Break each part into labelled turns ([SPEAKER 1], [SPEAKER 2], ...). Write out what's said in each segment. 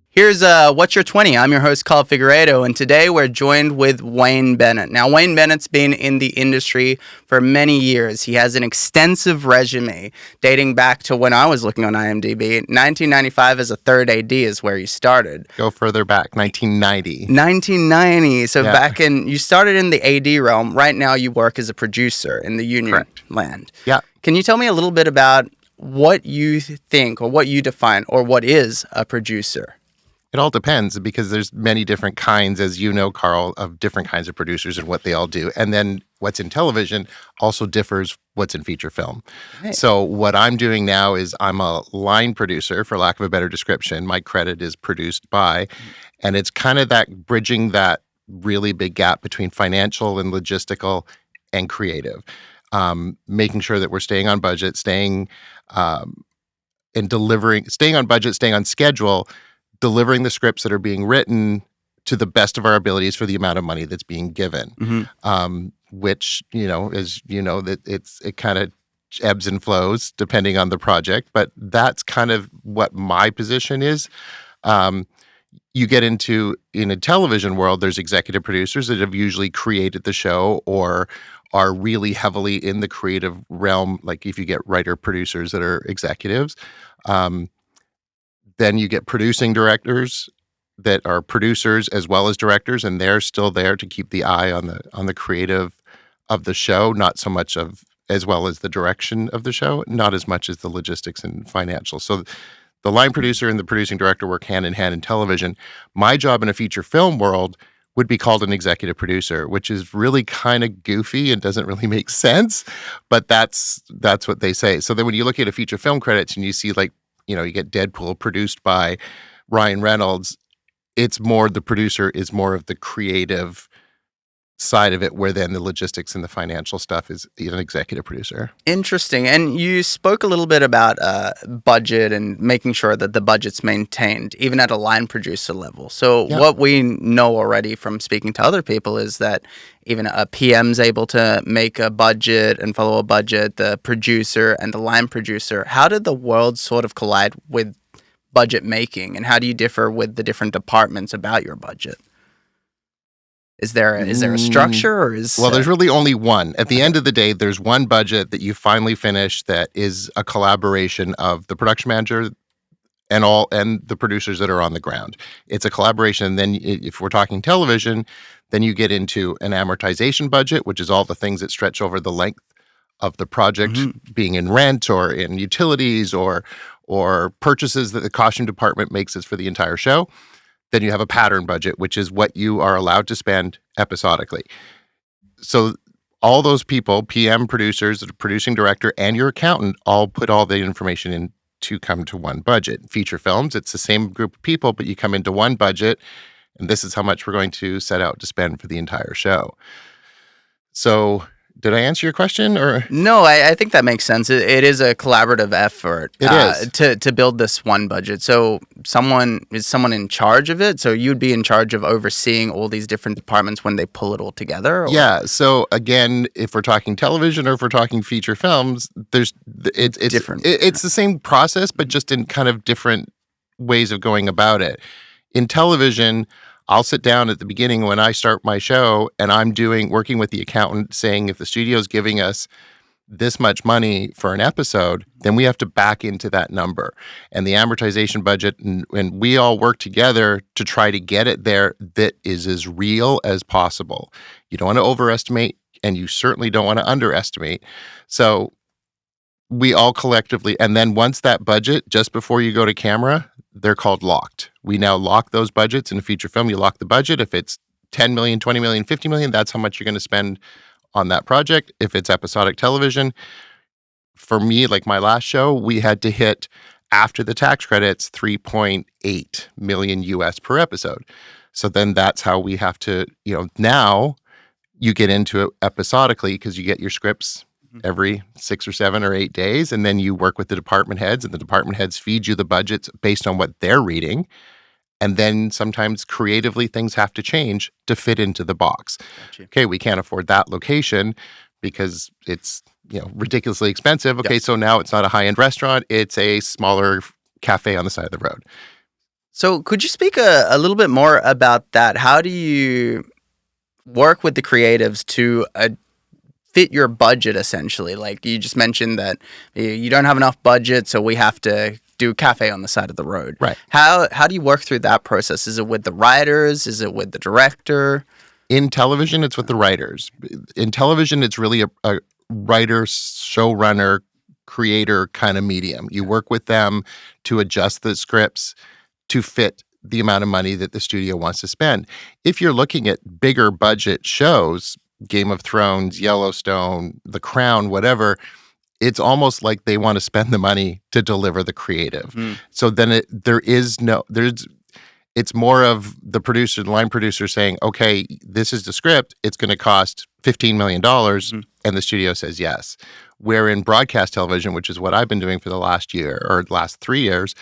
[SPEAKER 1] Here's What's Your 20? I'm your host, Carl Figueredo, and today we're joined with Wayne Bennet. Now, Wayne Bennett's been in the industry for many years. He has an extensive resume dating back to when I was looking on IMDb. 1995 as a third AD is where he started.
[SPEAKER 2] Go further back, 1990.
[SPEAKER 1] 1990. So you started in the AD realm. Right now you work as a producer in the union land.
[SPEAKER 2] Yeah.
[SPEAKER 1] Can you tell me a little bit about what you think or what you define or what is a producer?
[SPEAKER 2] It all depends because there's many different kinds, as you know, Carl, of different kinds of producers and what they all do. And then what's in television also differs what's in feature film. Right. So what I'm doing now is I'm a line producer, for lack of a better description. My credit is produced by, and it's kind of that bridging that really big gap between financial and logistical and creative. Making sure that we're staying on budget, staying on budget, staying on schedule, delivering the scripts that are being written to the best of our abilities for the amount of money that's being given, which, as you know, that it kind of ebbs and flows depending on the project. But that's kind of what my position is. You get into, in a television world, there's executive producers that have usually created the show or are really heavily in the creative realm, like if you get writer-producers that are executives. Then you get producing directors that are producers as well as directors, and they're still there to keep the eye on the creative of the show, not so much as well as the direction of the show, not as much as the logistics and financial. So the line producer and the producing director work hand in hand in television. My job in a feature film world would be called an executive producer, which is really kind of goofy and doesn't really make sense, but that's what they say. So then when you look at a feature film credits and you see you get Deadpool produced by Ryan Reynolds, it's more, the producer is more of the creative side of it, where then the logistics and the financial stuff is an executive producer. Interesting.
[SPEAKER 1] And you spoke a little bit about budget and making sure that the budget's maintained, even at a line producer level. So what we know already from speaking to other people is that even a PM's able to make a budget and follow a budget, the producer and the line producer. How did the worlds sort of collide with budget making, and how do you differ with the different departments about your budget? Is there a structure, or
[SPEAKER 2] there's really only one. At the end of the day, there's one budget that you finally finish that is a collaboration of the production manager and the producers that are on the ground. It's a collaboration. And then if we're talking television, then you get into an amortization budget, which is all the things that stretch over the length of the project, being in rent or in utilities or purchases that the costume department makes us for the entire show. Then you have a pattern budget, which is what you are allowed to spend episodically. So all those people, PM, producers, the producing director, and your accountant, all put all the information in to come to one budget. Feature films, it's the same group of people, but you come into one budget, and this is how much we're going to set out to spend for the entire show. So did I answer your question, or?
[SPEAKER 1] No, I think that makes sense. It is a collaborative effort to build this one budget. So is someone in charge of it? So you'd be in charge of overseeing all these different departments when they pull it all together? Or?
[SPEAKER 2] Yeah. So again, if we're talking television or if we're talking feature films, it's
[SPEAKER 1] different.
[SPEAKER 2] It's the same process, but just in kind of different ways of going about it. In television, I'll sit down at the beginning when I start my show and I'm working with the accountant saying if the studio's giving us this much money for an episode, then we have to back into that number. And the amortization budget, and we all work together to try to get it there that is as real as possible. You don't want to overestimate, and you certainly don't want to underestimate. So we all collectively, and then once that budget, just before you go to camera, they're called locked. We now lock those budgets. In a feature film, you lock the budget. If it's 10 million, 20 million, 50 million, that's how much you're going to spend on that project. If it's episodic television, for me, like my last show, we had to hit, after the tax credits, 3.8 million US per episode. So then that's how we have to, now you get into it episodically because you get your scripts every 6 or 7 or 8 days, and then you work with the department heads, and the department heads feed you the budgets based on what they're reading. And then sometimes creatively things have to change to fit into the box.
[SPEAKER 1] Gotcha.
[SPEAKER 2] Okay, we can't afford that location because it's, ridiculously expensive. Okay,
[SPEAKER 1] Yep.
[SPEAKER 2] so now it's not a high-end restaurant, it's a smaller cafe on the side of the road.
[SPEAKER 1] So could you speak a little bit more about that? How do you work with the creatives to fit your budget, essentially? Like you just mentioned that you don't have enough budget, so we have to do a cafe on the side of the road.
[SPEAKER 2] Right.
[SPEAKER 1] How do you work through that process? Is it with the writers? Is it with the director?
[SPEAKER 2] In television, it's with the writers. In television, it's really a writer, showrunner, creator kind of medium. You work with them to adjust the scripts to fit the amount of money that the studio wants to spend. If you're looking at bigger budget shows, Game of Thrones, Yellowstone, The Crown, whatever, it's almost like they want to spend the money to deliver the creative. So then it's more of the producer, the line producer saying, okay, this is the script. It's going to cost $15 million. And the studio says yes. Where in broadcast television, which is what I've been doing for the last year or last 3 years,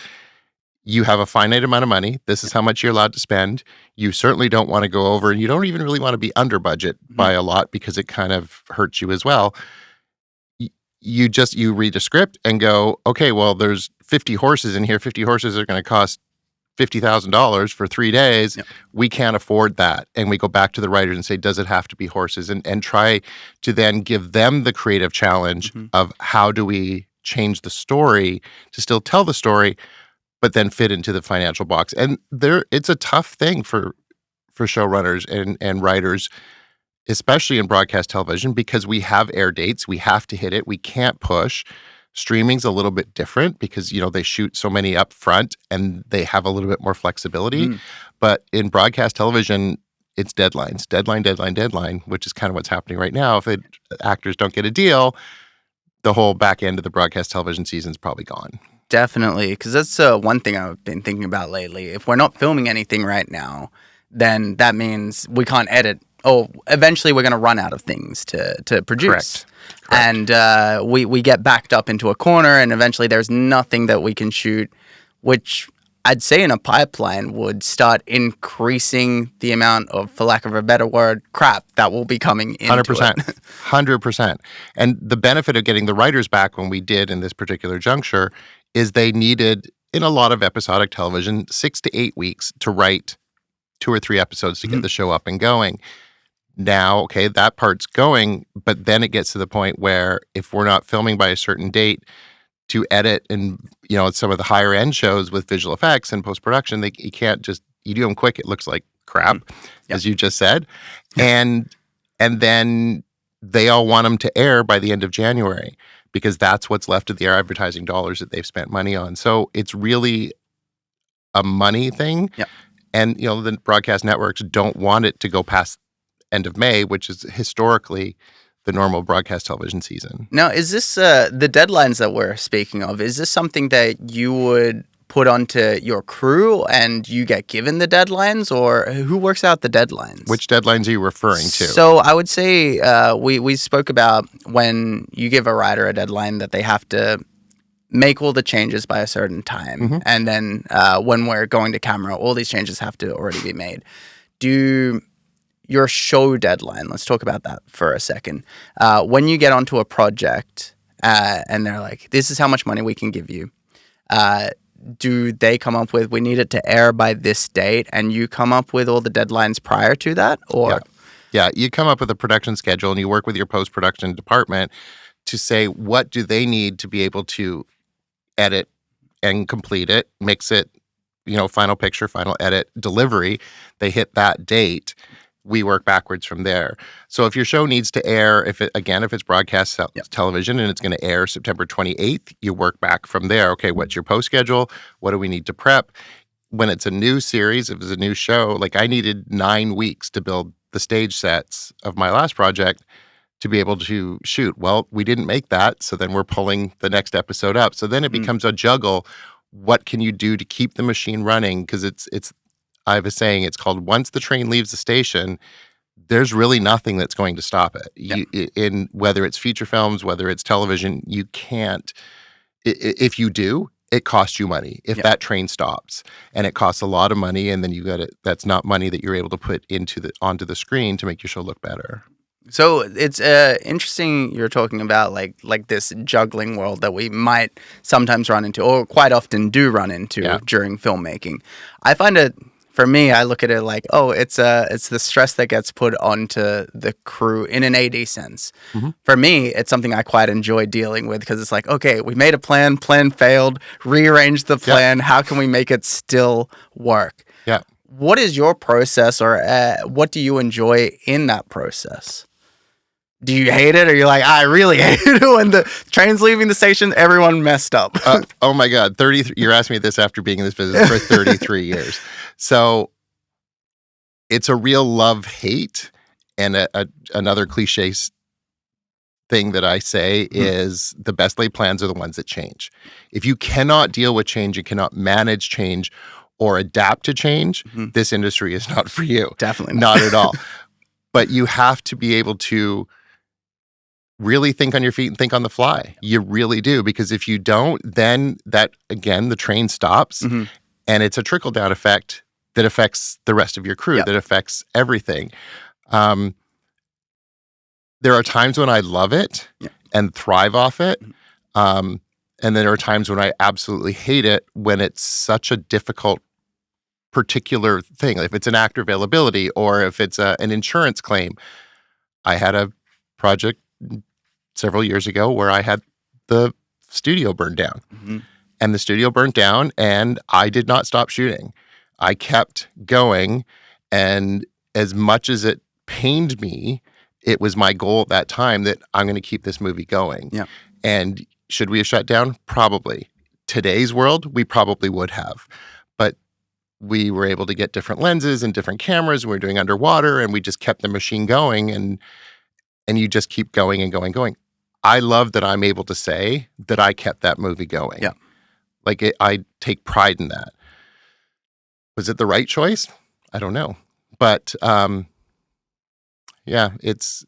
[SPEAKER 2] you have a finite amount of money. This is how much you're allowed to spend. You certainly don't want to go over, and you don't even really want to be under budget by a lot because it kind of hurts you as well. You read a script and go, okay, well, there's 50 horses in here. 50 horses are going to cost $50,000 for 3 days. Yep. We can't afford that. And we go back to the writers and say, does it have to be horses? And try to then give them the creative challenge of how do we change the story to still tell the story, but then fit into the financial box. And it's a tough thing for showrunners and writers, especially in broadcast television, because we have air dates. We have to hit it. We can't push. Streaming's a little bit different because, they shoot so many up front and they have a little bit more flexibility. But in broadcast television, it's deadlines, deadline, which is kind of what's happening right now. If actors don't get a deal, the whole back end of the broadcast television season is probably gone.
[SPEAKER 1] Definitely, because that's one thing I've been thinking about lately. If we're not filming anything right now, then that means we can't edit. Oh, eventually we're going to run out of things to produce.
[SPEAKER 2] Correct.
[SPEAKER 1] And we get backed up into a corner, and eventually there's nothing that we can shoot, which I'd say in a pipeline would start increasing the amount of, for lack of a better word, crap that will be coming into
[SPEAKER 2] 100%.
[SPEAKER 1] it.
[SPEAKER 2] 100%. And the benefit of getting the writers back when we did in this particular juncture is they needed, in a lot of episodic television, 6 to 8 weeks to write 2 or 3 episodes to get the show up and going. Now, okay, that part's going, but then it gets to the point where if we're not filming by a certain date to edit and, some of the higher end shows with visual effects and post-production, you can't just, you do them quick, it looks like crap, as you just said. And then they all want them to air by the end of January because that's what's left of their advertising dollars that they've spent money on. So it's really a money thing.
[SPEAKER 1] Yep.
[SPEAKER 2] And, the broadcast networks don't want it to go past end of May, which is historically the normal broadcast television season.
[SPEAKER 1] Now, is this the deadlines that we're speaking of? Is this something that you would put onto your crew and you get given the deadlines, or who works out the deadlines?
[SPEAKER 2] Which deadlines are you referring to?
[SPEAKER 1] So I would say we spoke about when you give a writer a deadline that they have to make all the changes by a certain time. And then when we're going to camera, all these changes have to already be made. Do your show deadline, let's talk about that for a second. When you get onto a project and they're like, this is how much money we can give you, do they come up with, we need it to air by this date, and you come up with all the deadlines prior to that? Or
[SPEAKER 2] Yeah, you come up with a production schedule and you work with your post-production department to say what do they need to be able to edit and complete it, mix it, final picture, final edit, delivery. They hit that date. We work backwards from there. So if your show needs to air, if it's broadcast television and it's going to air September 28th, you work back from there. Okay, what's your post schedule? What do we need to prep? When it's a new series, if it's a new show, like I needed 9 weeks to build the stage sets of my last project to be able to shoot. Well, we didn't make that, so then we're pulling the next episode up. So then it becomes a juggle. What can you do to keep the machine running? Because it's I have a saying, it's called once the train leaves the station, there's really nothing that's going to stop it. In whether it's feature films, whether it's television, you can't. If you do, it costs you money if that train stops, and it costs a lot of money, and then you got it. That's not money that you're able to put onto the screen to make your show look better.
[SPEAKER 1] So it's interesting you're talking about like this juggling world that we might sometimes run into, or quite often do run into during filmmaking. I find it, for me, I look at it like, oh, it's the stress that gets put onto the crew in an AD sense.
[SPEAKER 2] Mm-hmm.
[SPEAKER 1] For me, it's something I quite enjoy dealing with, because it's like, okay, we made a plan failed, rearranged the plan. How can we make it still work?
[SPEAKER 2] Yeah.
[SPEAKER 1] What is your process, or what do you enjoy in that process? Do you hate it, or you're like, I really hate it when the train's leaving the station, everyone messed up?
[SPEAKER 2] Oh my God, 33! You're asking me this after being in this business for 33 years. So it's a real love-hate, and another cliche thing that I say is the best laid plans are the ones that change. If you cannot deal with change, you cannot manage change or adapt to change, this industry is not for you.
[SPEAKER 1] Definitely
[SPEAKER 2] not at all. But you have to be able to really think on your feet and think on the fly. You really do, because if you don't, then the train stops, and it's a trickle-down effect that affects the rest of your crew, that affects everything. There are times when I love it and thrive off it, and there are times when I absolutely hate it, when it's such a difficult particular thing. If it's an actor availability, or if it's an insurance claim. I had a project several years ago where I had the studio burned down, and the studio burnt down, and I did not stop shooting. I kept going, and as much as it pained me, it was my goal at that time that I'm going to keep this movie going.
[SPEAKER 1] Yeah.
[SPEAKER 2] And should we have shut down? Probably. Today's world, we probably would have, but we were able to get different lenses and different cameras. We were doing underwater, and we just kept the machine going, and you just keep going and going and going. I love that I'm able to say that I kept that movie going.
[SPEAKER 1] Yeah.
[SPEAKER 2] Like, I take pride in that. Was it the right choice? I don't know. But it's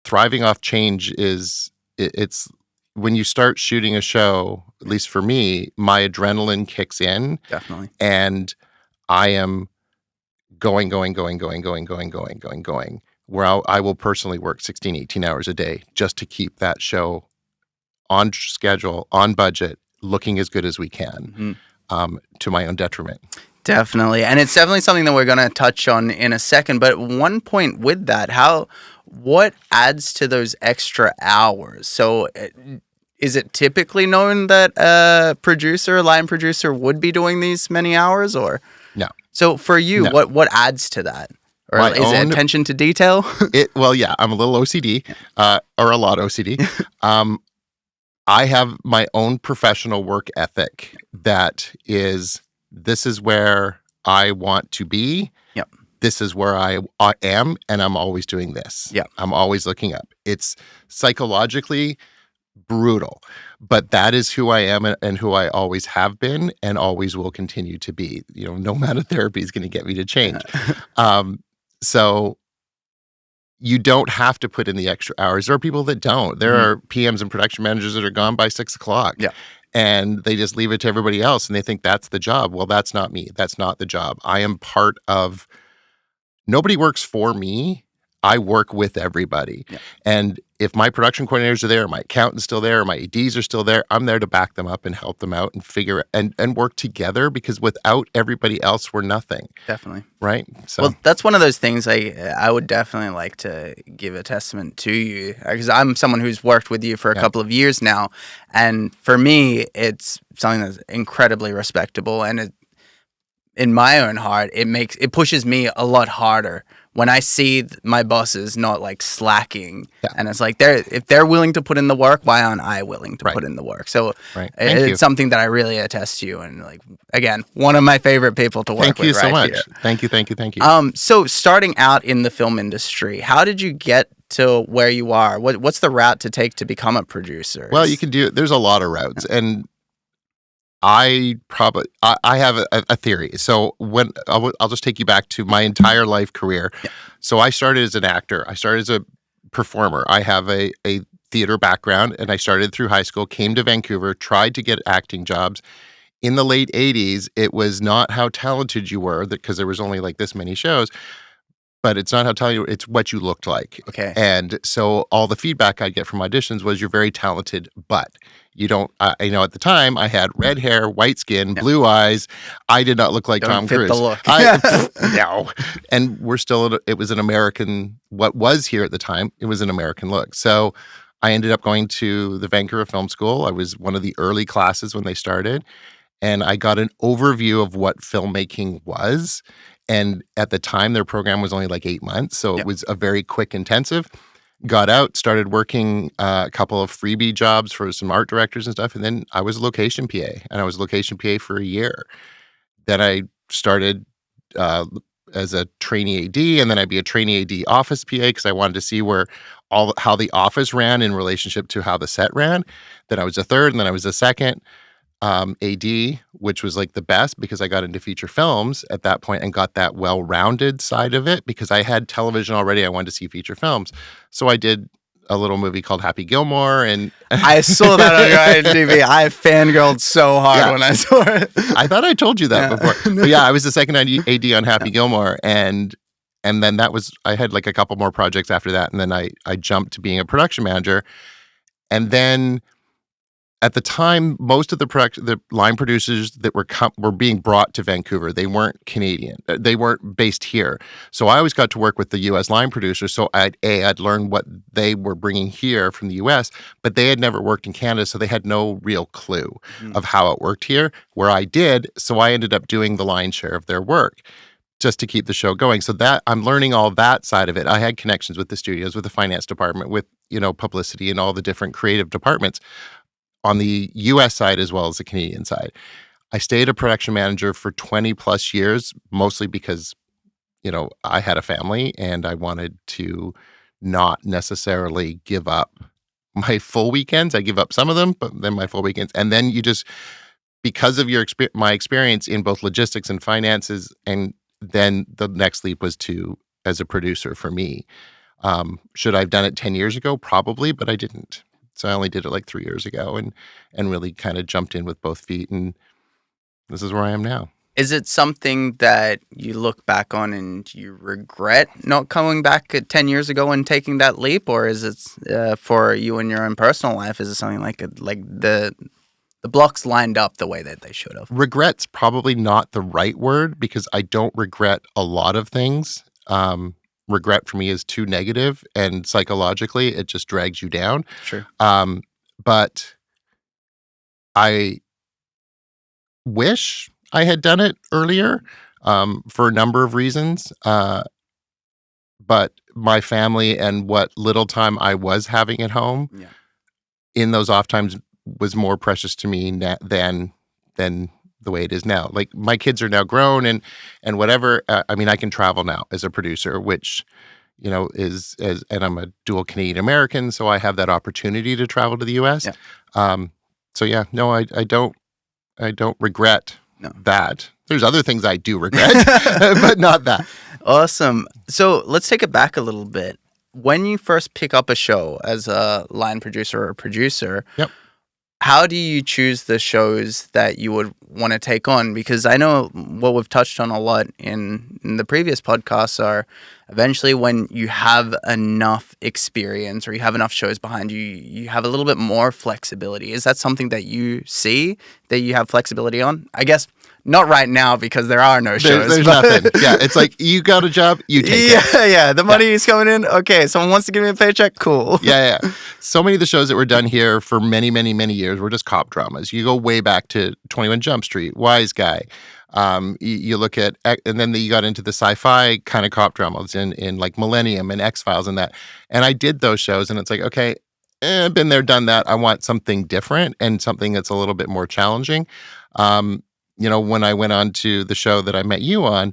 [SPEAKER 2] thriving off change it's when you start shooting a show, at least for me, my adrenaline kicks in.
[SPEAKER 1] Definitely.
[SPEAKER 2] And I am going, where I will personally work 16, 18 hours a day just to keep that show on schedule, on budget, looking as good as we can, to my own detriment.
[SPEAKER 1] Definitely. And it's definitely something that we're going to touch on in a second. But one point with that, what adds to those extra hours? So is it typically known that a line producer would be doing these many hours, or?
[SPEAKER 2] No.
[SPEAKER 1] So for you, what adds to that? Or is it attention to detail?
[SPEAKER 2] Well, yeah, I'm a little OCD, or a lot OCD. I have my own professional work ethic that is, this is where I want to be.
[SPEAKER 1] Yep.
[SPEAKER 2] This is where I am, and I'm always doing this.
[SPEAKER 1] Yep.
[SPEAKER 2] I'm always looking up. It's psychologically brutal, but that is who I am, and who I always have been and always will continue to be. No amount of therapy is going to get me to change. So you don't have to put in the extra hours. There are people that don't. There are PMs and production managers that are gone by 6 o'clock.
[SPEAKER 1] Yeah.
[SPEAKER 2] And they just leave it to everybody else, and they think that's the job. Well, that's not me. That's not the job. I am part of, nobody works for me. I work with everybody. Yeah. And if my production coordinators are there, my accountant's still there, my ADs are still there, I'm there to back them up and help them out and figure and work together, because without everybody else, we're nothing.
[SPEAKER 1] Definitely.
[SPEAKER 2] Right? So,
[SPEAKER 1] well, that's one of those things I would definitely like to give a testament to you, because I'm someone who's worked with you for a couple of years now. And for me, it's something that's incredibly respectable. And in my own heart, it pushes me a lot harder when I see my bosses not like slacking, and it's like if they're willing to put in the work, why aren't I willing to put in the work? So it's something that I really attest to, and like, again, one of my favorite people to work with.
[SPEAKER 2] Thank you so much.
[SPEAKER 1] Here.
[SPEAKER 2] Thank you.
[SPEAKER 1] So starting out in the film industry, how did you get to where you are? What's the route to take to become a producer?
[SPEAKER 2] Well, you can do it. There's a lot of routes, and I have a theory. So when I'll just take you back to my entire life career. Yeah. So I started as an actor. I started as a performer. I have a theater background, and I started through high school, came to Vancouver, tried to get acting jobs. In the late 80s, it was not how talented you were, because there was only like this many shows, but it's not how talented it's what you looked like.
[SPEAKER 1] Okay.
[SPEAKER 2] And so all the feedback I'd get from auditions was, you're very talented, but you don't, at the time I had red hair, white skin, blue eyes. I did not look like
[SPEAKER 1] Don't
[SPEAKER 2] Tom
[SPEAKER 1] fit
[SPEAKER 2] Cruise.
[SPEAKER 1] the look.
[SPEAKER 2] No. And we're still, it was an American, what was here at the time, it was an American look. So I ended up going to the Vancouver Film School. I was one of the early classes when they started. And I got an overview of what filmmaking was. And at the time, their program was only like 8 months. So it was a very quick intensive. Got out, started working a couple of freebie jobs for some art directors and stuff. And then I was a location PA. And I was a location PA for a year. Then I started as a trainee AD. And then I'd be a trainee AD office PA, because I wanted to see how the office ran in relationship to how the set ran. Then I was a third, and then I was a second. AD, which was like the best, because I got into feature films at that point and got that well-rounded side of it, because I had television already. I wanted to see feature films. So I did a little movie called Happy Gilmore, and
[SPEAKER 1] I saw that on your IMDb. I fangirled so hard when I saw it.
[SPEAKER 2] I thought I told you that before. But yeah, I was the second AD on Happy Gilmore, and then I had like a couple more projects after that, and then I jumped to being a production manager. And then at the time, most of the line producers that were being brought to Vancouver, they weren't Canadian. They weren't based here. So I always got to work with the U.S. line producers. So I'd learn what they were bringing here from the U.S., but they had never worked in Canada, so they had no real clue of how it worked here, where I did. So I ended up doing the lion's share of their work just to keep the show going. So that I'm learning all that side of it. I had connections with the studios, with the finance department, with, publicity and all the different creative departments on the US side as well as the Canadian side. I stayed a production manager for 20 plus years, mostly because, I had a family and I wanted to not necessarily give up my full weekends. I give up some of them, but then my full weekends. And then because of my experience in both logistics and finances, and then the next leap was as a producer for me. Should I have done it 10 years ago? Probably, but I didn't. So I only did it like 3 years ago, and really kind of jumped in with both feet, and this is where I am now.
[SPEAKER 1] Is it something that you look back on and you regret not coming back 10 years ago and taking that leap, or is it for you in your own personal life? Is it something like the blocks lined up the way that they should have?
[SPEAKER 2] Regret's probably not the right word, because I don't regret a lot of things. Regret for me is too negative, and psychologically it just drags you down.
[SPEAKER 1] Sure.
[SPEAKER 2] But I wish I had done it earlier, for a number of reasons. But my family and what little time I was having at home in those off times was more precious to me than the way it is now. Like, my kids are now grown and whatever. I mean, I can travel now as a producer, which, and I'm a dual Canadian American, so I have that opportunity to travel to the US. So yeah, no, I don't regret that. There's other things I do regret, but not that.
[SPEAKER 1] Awesome. So let's take it back a little bit. When you first pick up a show as a line producer or producer, how do you choose the shows that you would want to take on? Because I know what we've touched on a lot in the previous podcasts are eventually when you have enough experience or you have enough shows behind you, you have a little bit more flexibility. Is that something that you see that you have flexibility on? I guess not right now because there are no shows.
[SPEAKER 2] There's nothing. Yeah, it's like, you got a job, you take it.
[SPEAKER 1] Yeah. The money is coming in. Okay, someone wants to give me a paycheck. Cool.
[SPEAKER 2] Yeah. So many of the shows that were done here for many, many, many years were just cop dramas. You go way back to 21 Jump Street, Wise Guy. You look at, and then you got into the sci-fi kind of cop dramas in like Millennium and X-Files and that. And I did those shows, and it's like, okay, I've been there, done that. I want something different and something that's a little bit more challenging. When I went on to the show that I met you on,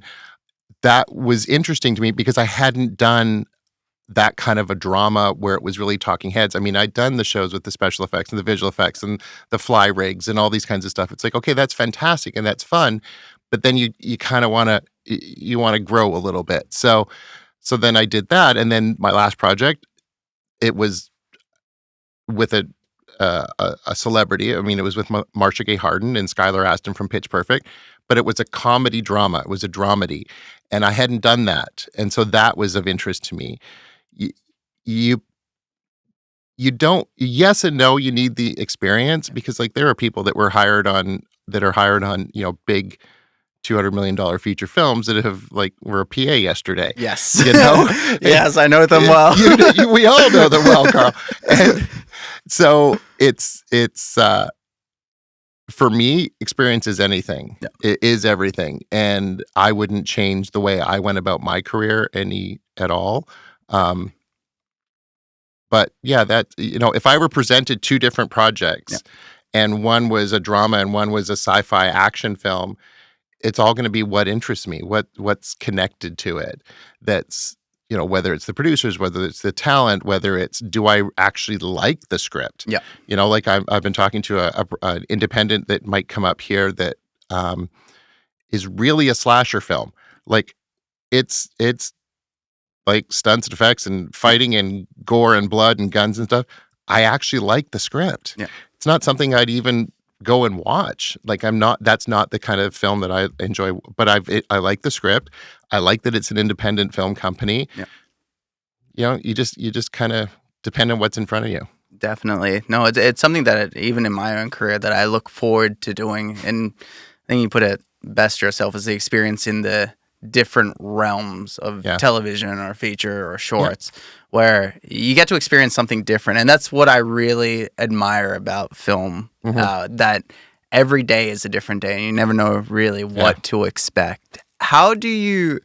[SPEAKER 2] that was interesting to me because I hadn't done that kind of a drama where it was really talking heads. I mean, I'd done the shows with the special effects and the visual effects and the fly rigs and all these kinds of stuff. It's like, okay, that's fantastic and that's fun, but then you kind of want to grow a little bit. So then I did that, and then my last project, it was with a celebrity. I mean, it was with Marcia Gay Harden and Skylar Astin from Pitch Perfect, but it was a comedy drama. It was a dramedy, and I hadn't done that, and so that was of interest to me. You you, you don't. Yes and no. You need the experience because like there are people that are hired on big $200 million feature films that were a PA yesterday.
[SPEAKER 1] Yes.
[SPEAKER 2] You know,
[SPEAKER 1] Yes, I know them well.
[SPEAKER 2] We all know them well, Carl. And so it's for me, experience is anything.
[SPEAKER 1] Yeah.
[SPEAKER 2] It is everything, and I wouldn't change the way I went about my career at all. Um, but yeah, that if I were presented two different projects,
[SPEAKER 1] Yeah.
[SPEAKER 2] and one was a drama and one was a sci-fi action film, it's all going to be what interests me, what's connected to it. That's whether it's the producers, whether it's the talent, whether it's do I actually like the script.
[SPEAKER 1] Yeah.
[SPEAKER 2] Like I've been talking to an independent that might come up here that is really a slasher film. Like it's like stunts and effects and fighting and gore and blood and guns and stuff. I actually like the script.
[SPEAKER 1] Yeah.
[SPEAKER 2] It's not something I'd even go and watch. Like that's not the kind of film that I enjoy, but I like the script. I like that it's an independent film company.
[SPEAKER 1] Yeah.
[SPEAKER 2] You just kind of depend on what's in front of you.
[SPEAKER 1] Definitely. No, it's something that even in my own career that I look forward to doing. And I think you put it best yourself as the experience in the different realms of television or feature or shorts where you get to experience something different. And that's what I really admire about film, that every day is a different day and you never know really what to expect. How do you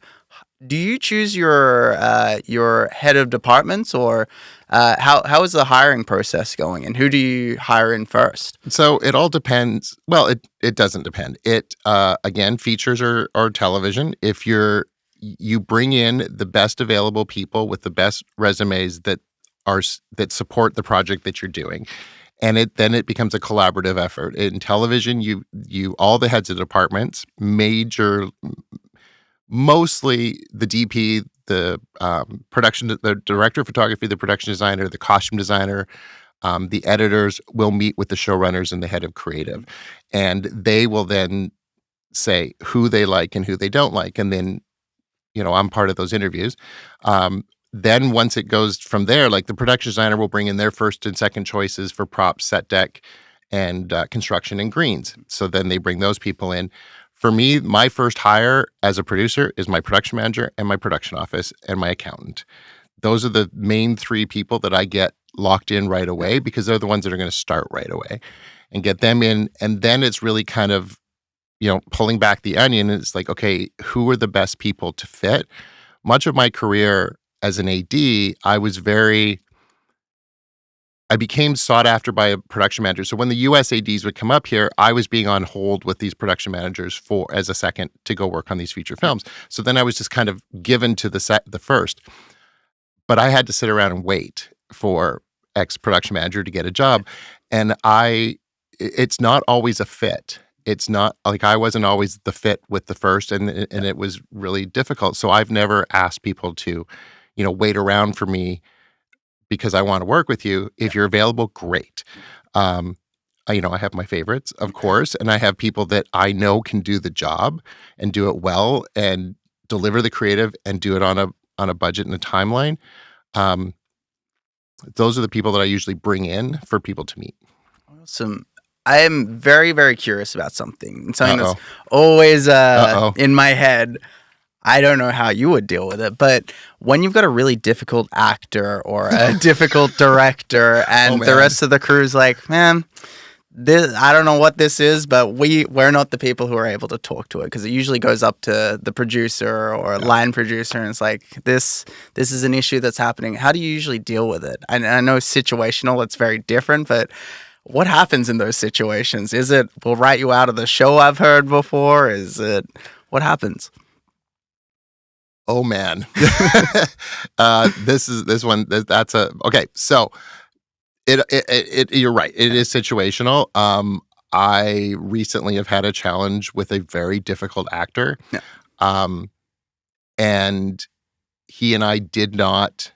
[SPEAKER 1] choose your head of departments, or how is the hiring process going, and who do you hire in first?
[SPEAKER 2] So it all depends. Well, it doesn't depend. It again, features are television. If you bring in the best available people with the best resumes that support the project that you're doing, and then it becomes a collaborative effort. In television, you all the heads of departments, mostly the DP, the the director of photography, the production designer, the costume designer, the editors will meet with the showrunners and the head of creative, and they will then say who they like and who they don't like, and then I'm part of those interviews. Then once it goes from there, like the production designer will bring in their first and second choices for props, set deck, and construction and greens. So then they bring those people in. For me, my first hire as a producer is my production manager and my production office and my accountant. Those are the main three people that I get locked in right away because they're the ones that are going to start right away and get them in. And then it's really kind of, pulling back the onion. And it's like, okay, who are the best people to fit? Much of my career as an AD, I became sought after by a production manager. So when the US ADs would come up here, I was being on hold with these production managers as a second to go work on these feature films. So then I was just kind of given to the first. But I had to sit around and wait for X production manager to get a job. And it's not always a fit. It's not like I wasn't always the fit with the first, and it was really difficult. So I've never asked people to, wait around for me because I want to work with you. If you're available, great. I have my favorites, of course, and I have people that I know can do the job and do it well and deliver the creative and do it on a budget and a timeline. Those are the people that I usually bring in for people to meet.
[SPEAKER 1] Awesome. I am very, very curious about something that's always in my head. I don't know how you would deal with it, but when you've got a really difficult actor or a difficult director and the rest of the crew's like, man, I don't know what this is, but we're not the people who are able to talk to it, because it usually goes up to the producer or line producer, and it's like, this is an issue that's happening. How do you usually deal with it? I know situational, it's very different, but what happens in those situations? Is it, we'll write you out of the show, I've heard before? Is it, what happens?
[SPEAKER 2] Oh man. This one, that's okay. So you're right. It is situational. I recently have had a challenge with a very difficult actor.
[SPEAKER 1] Yeah.
[SPEAKER 2] And he and I did not,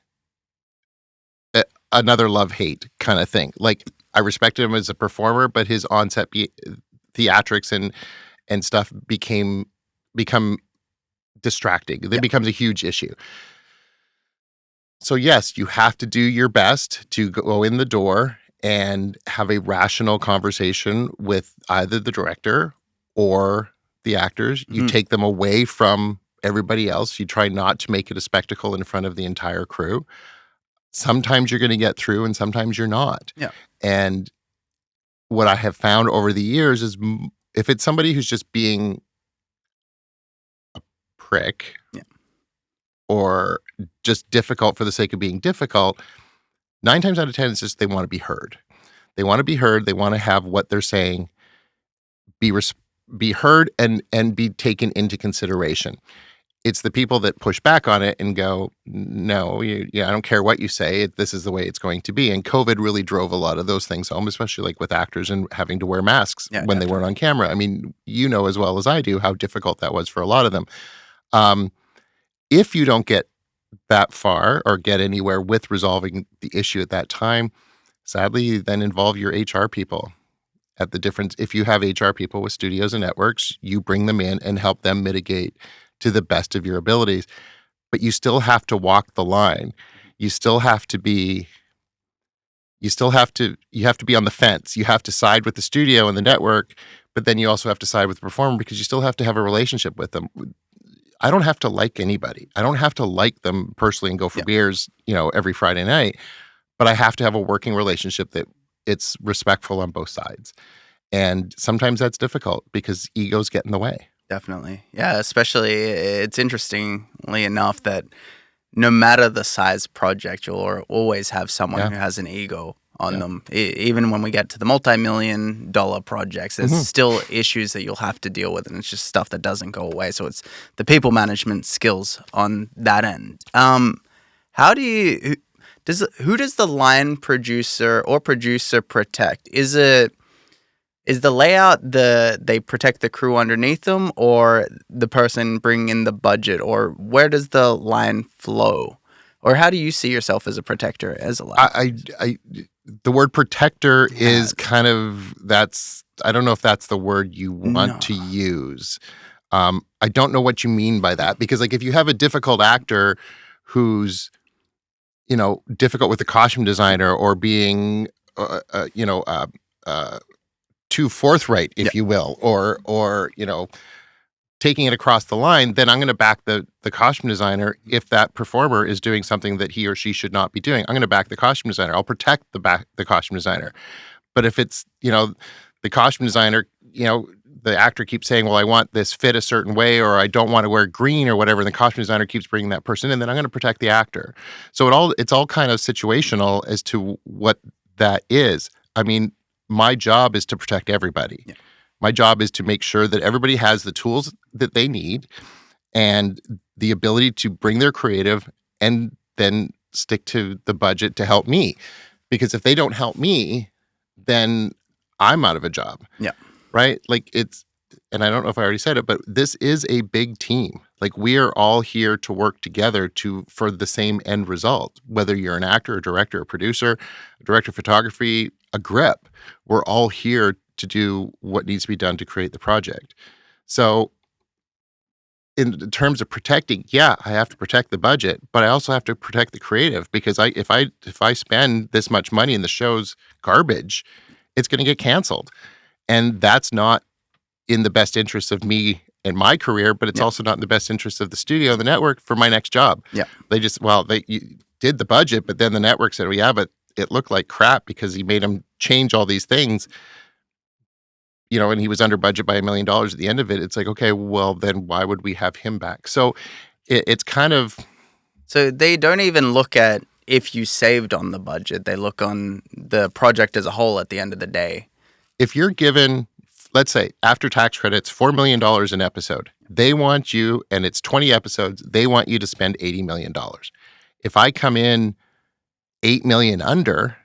[SPEAKER 2] another love-hate kind of thing. Like, I respected him as a performer, but his on-set theatrics and stuff become distracting. It becomes a huge issue. So yes, you have to do your best to go in the door and have a rational conversation with either the director or the actors. You take them away from everybody else. You try not to make it a spectacle in front of the entire crew. Sometimes you're going to get through and sometimes you're not.
[SPEAKER 1] Yeah.
[SPEAKER 2] And what I have found over the years is if it's somebody who's just being a prick or just difficult for the sake of being difficult, 9 times out of 10, it's just they want to be heard. They want to be heard. They want to have what they're saying be heard and be taken into consideration. It's the people that push back on it and go, no, I don't care what you say. This is the way it's going to be. And COVID really drove a lot of those things home, especially like with actors and having to wear masks when they weren't on camera. I mean, you know as well as I do how difficult that was for a lot of them. If you don't get that far or get anywhere with resolving the issue at that time, sadly, then involve your HR people. At the difference, if you have HR people with studios and networks, you bring them in and help them mitigate to the best of your abilities. But you still have to walk the line. You have to be on the fence. You have to side with the studio and the network, but then you also have to side with the performer because you still have to have a relationship with them. I don't have to like anybody. I don't have to like them personally and go for beers, every Friday night, but I have to have a working relationship that it's respectful on both sides. And sometimes that's difficult because egos get in the way.
[SPEAKER 1] Definitely. Yeah, especially it's interestingly enough that no matter the size project, you'll always have someone who has an ego on them. Even when we get to the multi-million-dollar projects, there's still issues that you'll have to deal with, and it's just stuff that doesn't go away. So it's the people management skills on that end. How do you who does the line producer or producer protect? Is the layout they protect the crew underneath them, or the person bringing in the budget, or where does the line flow? Or how do you see yourself as a protector as a line?
[SPEAKER 2] The word protector is kind of, I don't know if that's the word you want to use. I don't know what you mean by that, because like if you have a difficult actor who's, difficult with the costume designer or being, too forthright, if you will, or taking it across the line, then I'm going to back the costume designer. If that performer is doing something that he or she should not be doing, I'm going to back the costume designer. I'll protect the costume designer. But if it's, the costume designer, the actor keeps saying, well, I want this fit a certain way, or I don't want to wear green or whatever, and the costume designer keeps bringing that person in, then I'm going to protect the actor. So it's all kind of situational as to what that is. I mean, my job is to protect everybody. Yeah. My job is to make sure that everybody has the tools that they need and the ability to bring their creative and then stick to the budget to help me. Because if they don't help me, then I'm out of a job.
[SPEAKER 1] Yeah.
[SPEAKER 2] Right? Like and I don't know if I already said it, but this is a big team. Like we are all here to work together for the same end result. Whether you're an actor, a director, a producer, a director of photography, a grip, we're all here to do what needs to be done to create the project. So in terms of protecting, I have to protect the budget, but I also have to protect the creative, because if I spend this much money and the show's garbage, it's going to get canceled. And that's not in the best interest of me and my career, but it's also not in the best interest of the studio and the network for my next job.
[SPEAKER 1] Yeah.
[SPEAKER 2] You did the budget, but then the network said, well, yeah, but it looked like crap because he made them change all these things, and he was under budget by $1 million at the end of it. It's like, okay, well, then why would we have him back? So it's kind of...
[SPEAKER 1] So they don't even look at if you saved on the budget. They look on the project as a whole at the end of the day.
[SPEAKER 2] If you're given, let's say, after tax credits, $4 million an episode, they want you, and it's 20 episodes, they want you to spend $80 million. If I come in $8 million under,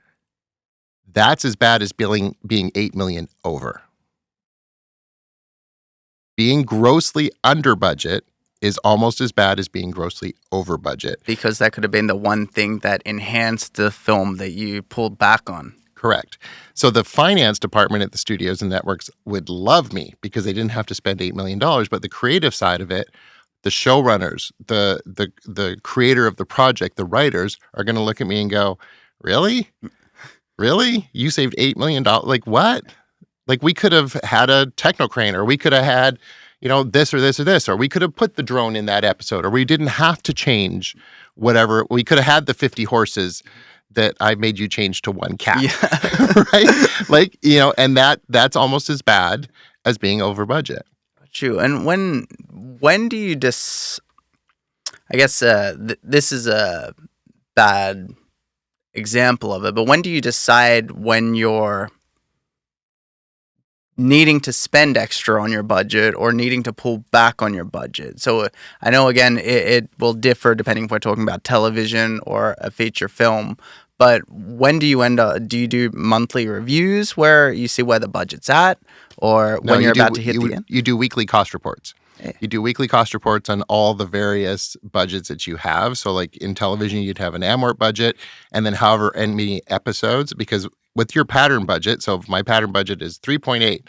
[SPEAKER 2] that's as bad as being $8 million over. Being grossly under budget is almost as bad as being grossly over budget.
[SPEAKER 1] Because that could have been the one thing that enhanced the film that you pulled back on.
[SPEAKER 2] Correct. So the finance department at the studios and networks would love me because they didn't have to spend $8 million. But the creative side of it, the showrunners, the creator of the project, the writers are going to look at me and go, really? Really? You saved $8 million? Like what? Like we could have had a techno crane, or we could have had, this or this or this, or we could have put the drone in that episode, or we didn't have to change whatever. We could have had the 50 horses that I made you change to one cat. Yeah. Right? Like, and that's almost as bad as being over budget.
[SPEAKER 1] True. And when do you I guess this is a bad example of it, but when do you decide when you're needing to spend extra on your budget or needing to pull back on your budget? So I know, again, it will differ depending if we're talking about television or a feature film, but when do you do you do monthly reviews where you see where the budget's at, or when you're about to hit the end?
[SPEAKER 2] You do weekly cost reports.
[SPEAKER 1] Yeah.
[SPEAKER 2] You do weekly cost reports on all the various budgets that you have. So like in television, you'd have an amort budget, and then however many episodes, because with your pattern budget, so if my pattern budget is 3.8,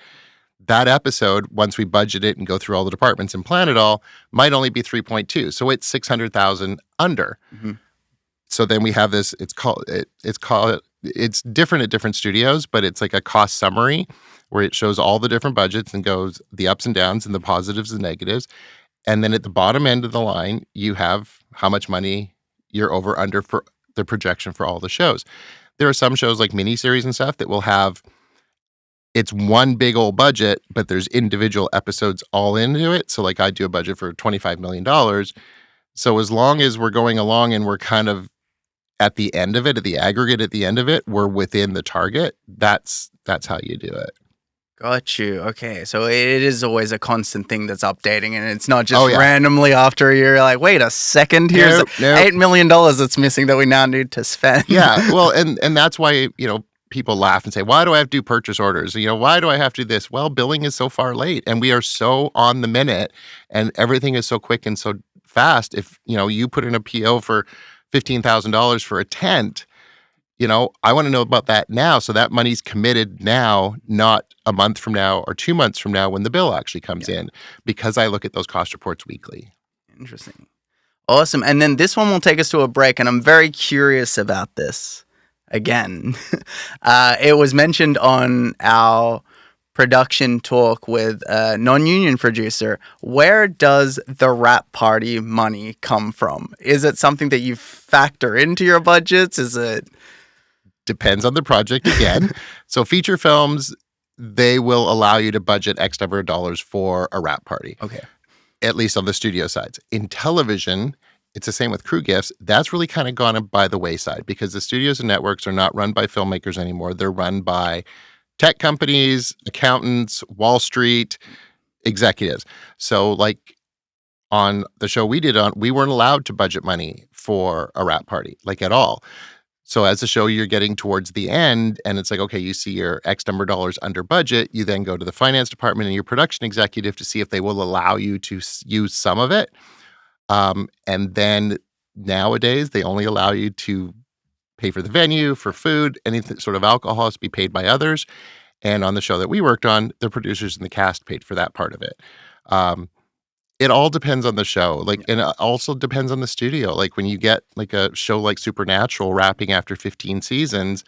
[SPEAKER 2] that episode, once we budget it and go through all the departments and plan it all, might only be 3.2. So it's 600,000 under. Mm-hmm. So then we have this, it's different at different studios, but it's like a cost summary where it shows all the different budgets and goes the ups and downs and the positives and negatives. And then at the bottom end of the line, you have how much money you're over under for the projection for all the shows. There are some shows like miniseries and stuff that will have, it's one big old budget, but there's individual episodes all into it. So like I do a budget for $25 million. So as long as we're going along and we're kind of at the end of it, at the aggregate at the end of it, we're within the target. That's how you do it.
[SPEAKER 1] Got you. Okay. So it is always a constant thing that's updating, and it's not just randomly after a year, you're like, wait a second, here's $8 million that's missing that we now need to spend.
[SPEAKER 2] Yeah. Well, and that's why, people laugh and say, why do I have to do purchase orders? Why do I have to do this? Well, billing is so far late and we are so on the minute and everything is so quick and so fast. If, you put in a PO for $15,000 for a tent, I want to know about that now. So that money's committed now, not a month from now or 2 months from now when the bill actually comes in, because I look at those cost reports weekly.
[SPEAKER 1] Interesting. Awesome. And then this one will take us to a break, and I'm very curious about this. Again, it was mentioned on our production talk with a non-union producer. Where does the wrap party money come from? Is it something that you factor into your budgets? Is it...
[SPEAKER 2] Depends on the project again. So feature films, they will allow you to budget X number of dollars for a wrap party.
[SPEAKER 1] Okay.
[SPEAKER 2] At least on the studio sides. In television, it's the same with crew gifts. That's really kind of gone by the wayside because the studios and networks are not run by filmmakers anymore. They're run by tech companies, accountants, Wall Street, executives. So like on the show we weren't allowed to budget money for a wrap party, like at all. So as the show you're getting towards the end and it's like, okay, you see your X number of dollars under budget, you then go to the finance department and your production executive to see if they will allow you to use some of it. And then nowadays they only allow you to pay for the venue, for food, any sort of alcohol has to be paid by others. And on the show that we worked on, the producers and the cast paid for that part of it. It all depends on the show. And it also depends on the studio. Like when you get like a show like Supernatural wrapping after 15 seasons,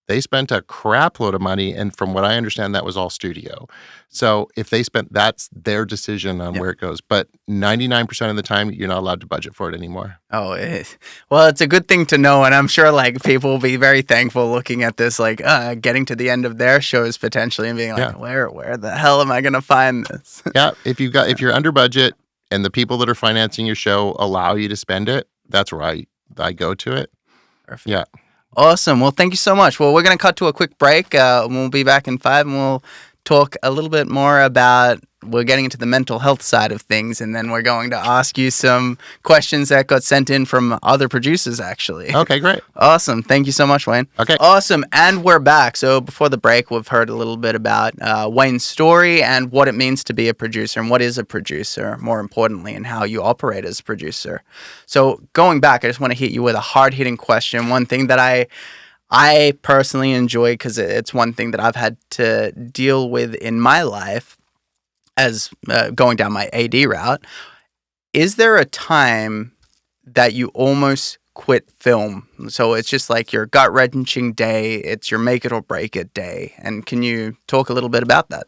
[SPEAKER 2] they spent a crap load of money. And from what I understand, that was all studio. So if they spent, that's their decision on where it goes. But 99% of the time, you're not allowed to budget for it anymore.
[SPEAKER 1] Oh, well, it's a good thing to know. And I'm sure like people will be very thankful looking at this, like getting to the end of their shows potentially and being like, where the hell am I going to find this?
[SPEAKER 2] Yeah. If you're under budget and the people that are financing your show allow you to spend it, that's where I go to it.
[SPEAKER 1] Perfect.
[SPEAKER 2] Yeah.
[SPEAKER 1] Awesome. Well, thank you so much. Well, we're going to cut to a quick break. We'll be back in 5 and we'll talk a little bit more about, we're getting into the mental health side of things, and then we're going to ask you some questions that got sent in from other producers, actually.
[SPEAKER 2] Okay, great.
[SPEAKER 1] Awesome. Thank you so much, Wayne.
[SPEAKER 2] Okay.
[SPEAKER 1] Awesome. And we're back. So before the break, we've heard a little bit about Wayne's story and what it means to be a producer and what is a producer, more importantly, and how you operate as a producer. So going back, I just want to hit you with a hard-hitting question. One thing that I personally enjoy, because it's one thing that I've had to deal with in my life as going down my AD route. Is there a time that you almost quit film? So it's just like your gut-wrenching day, it's your make it or break it day. And can you talk a little bit about that?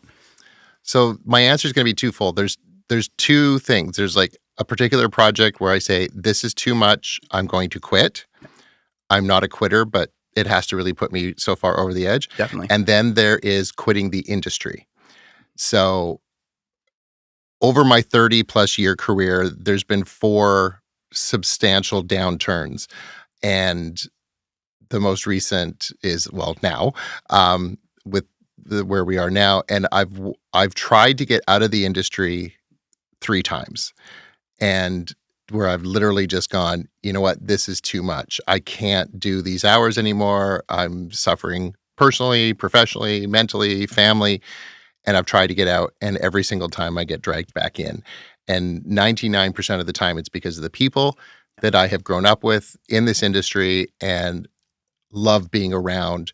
[SPEAKER 2] So my answer is going to be twofold. There's two things. There's like a particular project where I say, this is too much, I'm going to quit. I'm not a quitter, but it has to really put me so far over the edge.
[SPEAKER 1] Definitely.
[SPEAKER 2] And then there is quitting the industry. So over my 30 plus year career, there's been 4 substantial downturns. And the most recent is, well, now, with where we are now. And I've tried to get out of the industry 3 times. And where I've literally just gone, you know what, this is too much. I can't do these hours anymore. I'm suffering personally, professionally, mentally, family. And I've tried to get out, and every single time I get dragged back in. And 99% of the time, it's because of the people that I have grown up with in this industry and love being around.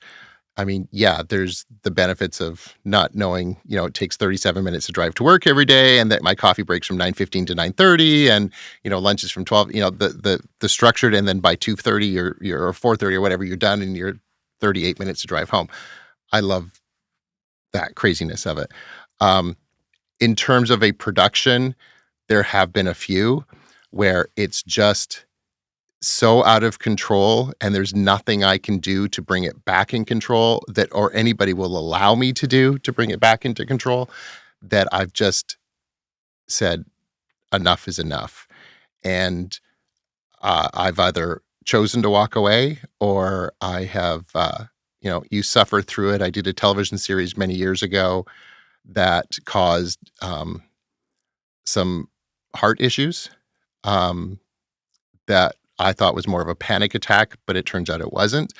[SPEAKER 2] I mean, yeah, there's the benefits of not knowing, it takes 37 minutes to drive to work every day, and that my coffee breaks from 9:15 to 9:30, and, lunch is from 12, the structured, and then by 2:30 or 4:30 or whatever, you're done, and you're 38 minutes to drive home. I love that craziness of it. In terms of a production, there have been a few where it's just so out of control and there's nothing I can do to bring it back in control or anybody will allow me to do to bring it back into control, that I've just said enough is enough. And I've either chosen to walk away or I have, you suffer through it. I did a television series many years ago that caused some heart issues that I thought was more of a panic attack, but it turns out it wasn't.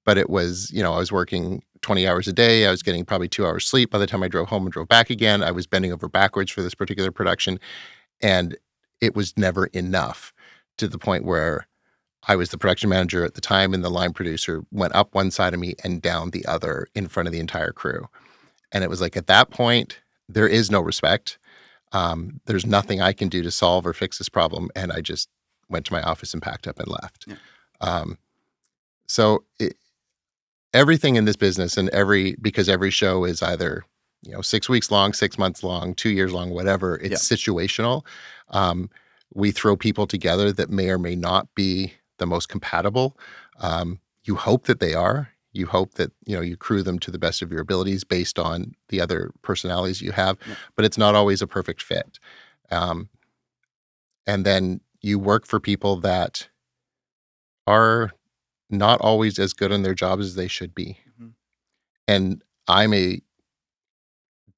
[SPEAKER 2] But it was, I was working 20 hours a day. I was getting probably 2 hours sleep by the time I drove home and drove back again. I was bending over backwards for this particular production. And it was never enough, to the point where I was the production manager at the time, and the line producer went up one side of me and down the other in front of the entire crew. And it was like, at that point, there is no respect. There's nothing I can do to solve or fix this problem. And I just went to my office and packed up and left. Yeah. So everything in this business, and because every show is either 6 weeks long, 6 months long, 2 years long, whatever, it's situational. We throw people together that may or may not be the most compatible. You hope that they are. You hope that you crew them to the best of your abilities based on the other personalities you have, but it's not always a perfect fit. And then you work for people that are not always as good in their jobs as they should be. Mm-hmm. And I'm a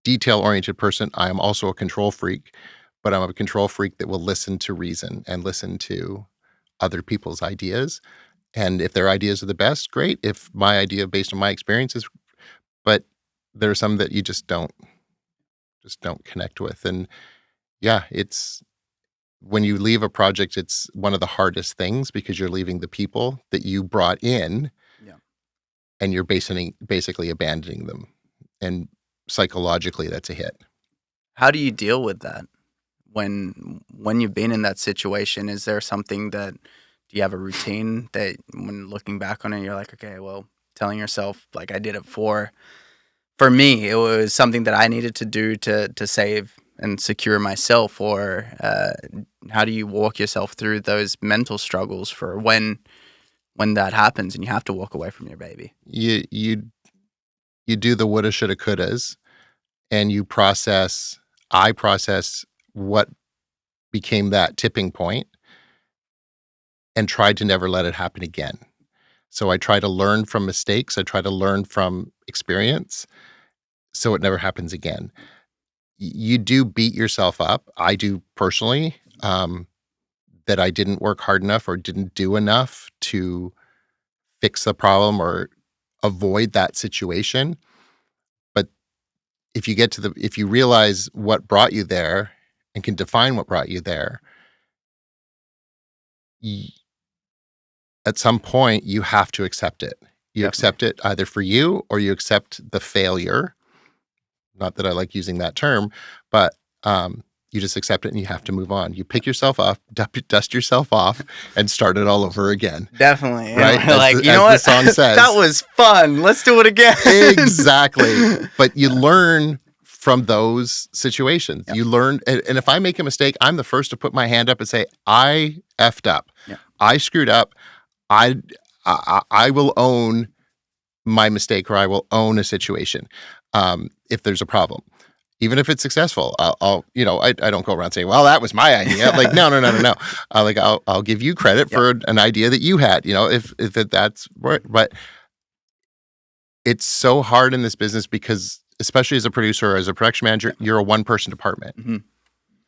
[SPEAKER 2] detail-oriented person. I am also a control freak, but I'm a control freak that will listen to reason and listen to other people's ideas. And if their ideas are the best, great. If my idea based on my experiences, but there are some that you just don't connect with. And yeah, it's, when you leave a project, it's one of the hardest things because you're leaving the people that you brought in, and you're basically abandoning them. And psychologically, that's a hit.
[SPEAKER 1] How do you deal with that when you've been in that situation? Is there something that, do you have a routine that when looking back on it, you're like, okay, well, telling yourself, like, I did it for me, it was something that I needed to do to save and secure myself? Or how do you walk yourself through those mental struggles for when that happens and you have to walk away from your baby?
[SPEAKER 2] You do the woulda, shoulda, couldas, and I process what became that tipping point and tried to never let it happen again. So I try to learn from mistakes. I try to learn from experience. so it never happens again. You do beat yourself up. I do personally, that I didn't work hard enough or didn't do enough to fix the problem or avoid that situation. But if you realize what brought you there and can define what brought you there, at some point you have to accept it. You accept it either for you or you accept the failure. Not that I like using that term, but you just accept it and you have to move on. You pick yourself up, dust yourself off, and start it all over again.
[SPEAKER 1] Definitely.
[SPEAKER 2] Right?
[SPEAKER 1] Like, you know what?
[SPEAKER 2] The song says.
[SPEAKER 1] That was fun. Let's do it again.
[SPEAKER 2] Exactly. But you learn from those situations.
[SPEAKER 1] Yep.
[SPEAKER 2] You learn, and if I make a mistake, I'm the first to put my hand up and say, I effed up.
[SPEAKER 1] Yep.
[SPEAKER 2] I screwed up. I will own my mistake, or I will own a situation if there's a problem. Even if it's successful, I'll I don't go around saying, well, that was my idea. Like, no. I'll give you credit for an idea that you had, if that's right. But it's so hard in this business because, especially as a producer or as a production manager, you're a one-person department. Mm-hmm.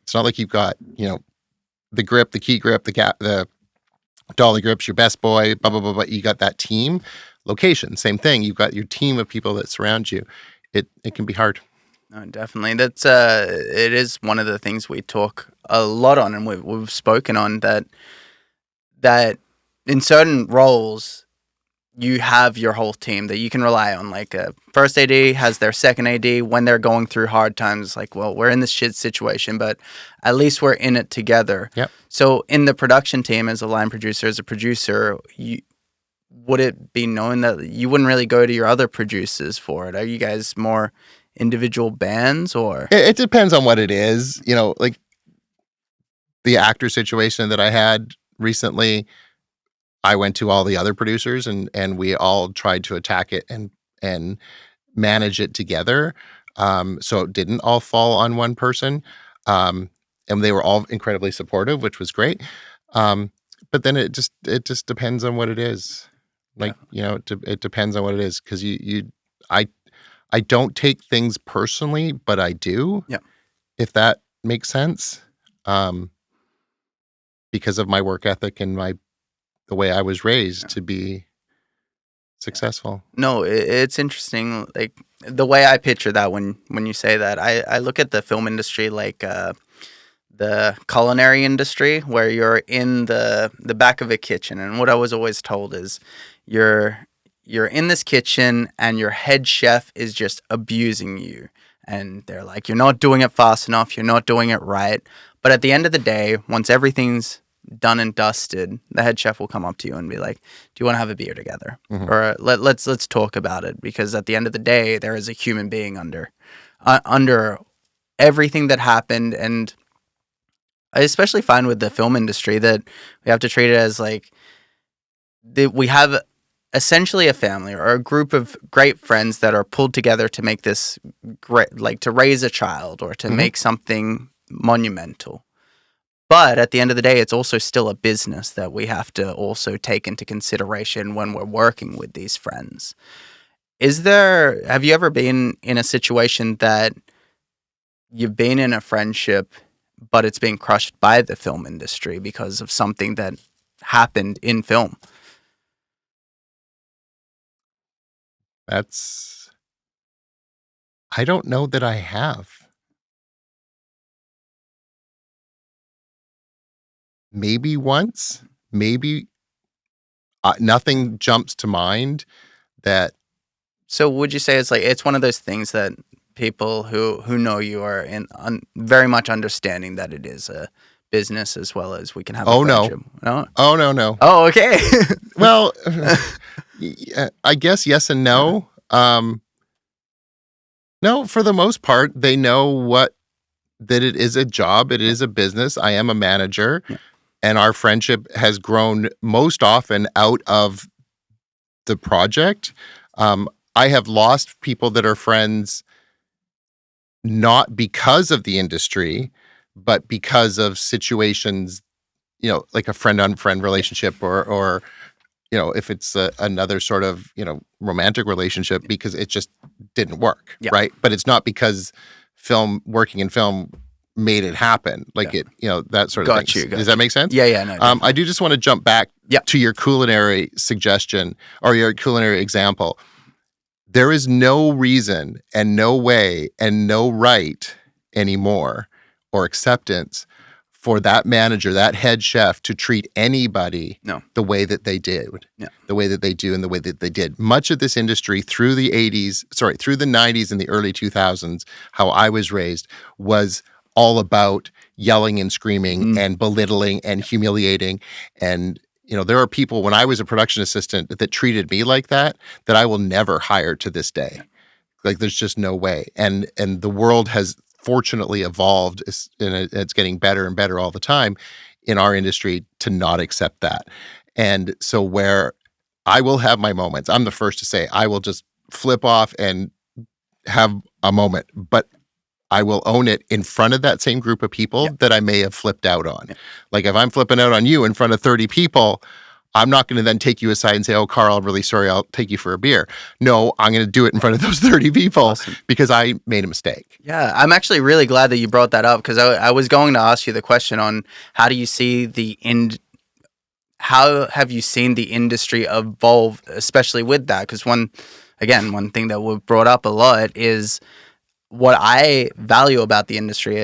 [SPEAKER 2] It's not like you've got, the grip, the key grip, the dolly grips, your best boy, blah, blah, blah, blah. You got that team. Location, same thing. You've got your team of people that surround you. It can be hard.
[SPEAKER 1] No, definitely. That's it is one of the things we talk a lot on, and we've spoken on that in certain roles you have your whole team that you can rely on. Like a first AD has their second AD when they're going through hard times. Like, well, we're in this shit situation, but at least we're in it together.
[SPEAKER 2] Yep.
[SPEAKER 1] So in the production team, as a line producer, as a producer, would it be known that you wouldn't really go to your other producers for it? Are you guys more individual bands, or?
[SPEAKER 2] It depends on what it is. Like the actor situation that I had recently, I went to all the other producers and we all tried to attack it and manage it together. So it didn't all fall on one person. And they were all incredibly supportive, which was great. But then it just depends on what it is. Like, it depends on what it is. Cause I don't take things personally, but I do.
[SPEAKER 1] Yeah.
[SPEAKER 2] If that makes sense. Because of my work ethic and the way I was raised to be successful.
[SPEAKER 1] No, it's interesting. Like the way I picture that when you say that, I look at the film industry like the culinary industry, where you're in the back of a kitchen. And what I was always told is you're in this kitchen and your head chef is just abusing you. And they're like, you're not doing it fast enough. You're not doing it right. But at the end of the day, once everything's done and dusted, the head chef will come up to you and be like, do you want to have a beer together? Mm-hmm. Or let's talk about it. Because at the end of the day, there is a human being under everything that happened. And I especially find with the film industry that we have to treat it as like we have essentially a family or a group of great friends that are pulled together to make this great, like to raise a child or to mm-hmm. make something monumental. But at the end of the day, it's also still a business that we have to also take into consideration when we're working with these friends. Have you ever been in a situation that you've been in a friendship, but it's being crushed by the film industry because of something that happened in film?
[SPEAKER 2] I don't know that I have. Maybe once, maybe nothing jumps to mind that.
[SPEAKER 1] So would you say it's one of those things that people who know you are very much understanding that it is a business as well as we can have a friendship?
[SPEAKER 2] No. Oh, no.
[SPEAKER 1] Oh, okay.
[SPEAKER 2] Well, I guess yes and no. No, for the most part, they know that it is a job. It is a business. I am a manager. Yeah. And our friendship has grown most often out of the project. I have lost people that are friends not because of the industry, but because of situations, like a friend-on-friend relationship or if it's another sort of, romantic relationship, because it just didn't work,
[SPEAKER 1] Yeah.
[SPEAKER 2] right? But it's not because working in film made it happen, like it, that sort of thing. Does that make sense?
[SPEAKER 1] Yeah, no.
[SPEAKER 2] I do just want to jump back to your culinary suggestion or your culinary example. There is no reason and no way and no right anymore or acceptance for that manager, that head chef, to treat anybody the way that they did, the way that they do and the way that they did. Much of this industry through the 90s and the early 2000s, how I was raised, was all about yelling and screaming and belittling and humiliating. And, there are people, when I was a production assistant, that treated me like that I will never hire to this day. Like, there's just no way. And the world has fortunately evolved, and it's getting better and better all the time in our industry to not accept that. And so where I will have my moments, I'm the first to say I will just flip off and have a moment, but I will own it in front of that same group of people that I may have flipped out on. Like, if I'm flipping out on you in front of 30 people, I'm not going to then take you aside and say, "Oh, Carl, I'm really sorry. I'll take you for a beer." No, I'm going to do it in front of those 30 people because I made a mistake.
[SPEAKER 1] Yeah, I'm actually really glad that you brought that up, because I was going to ask you the question on how do you see how have you seen the industry evolve, especially with that? Because one thing that we've brought up a lot is what I value about the industry.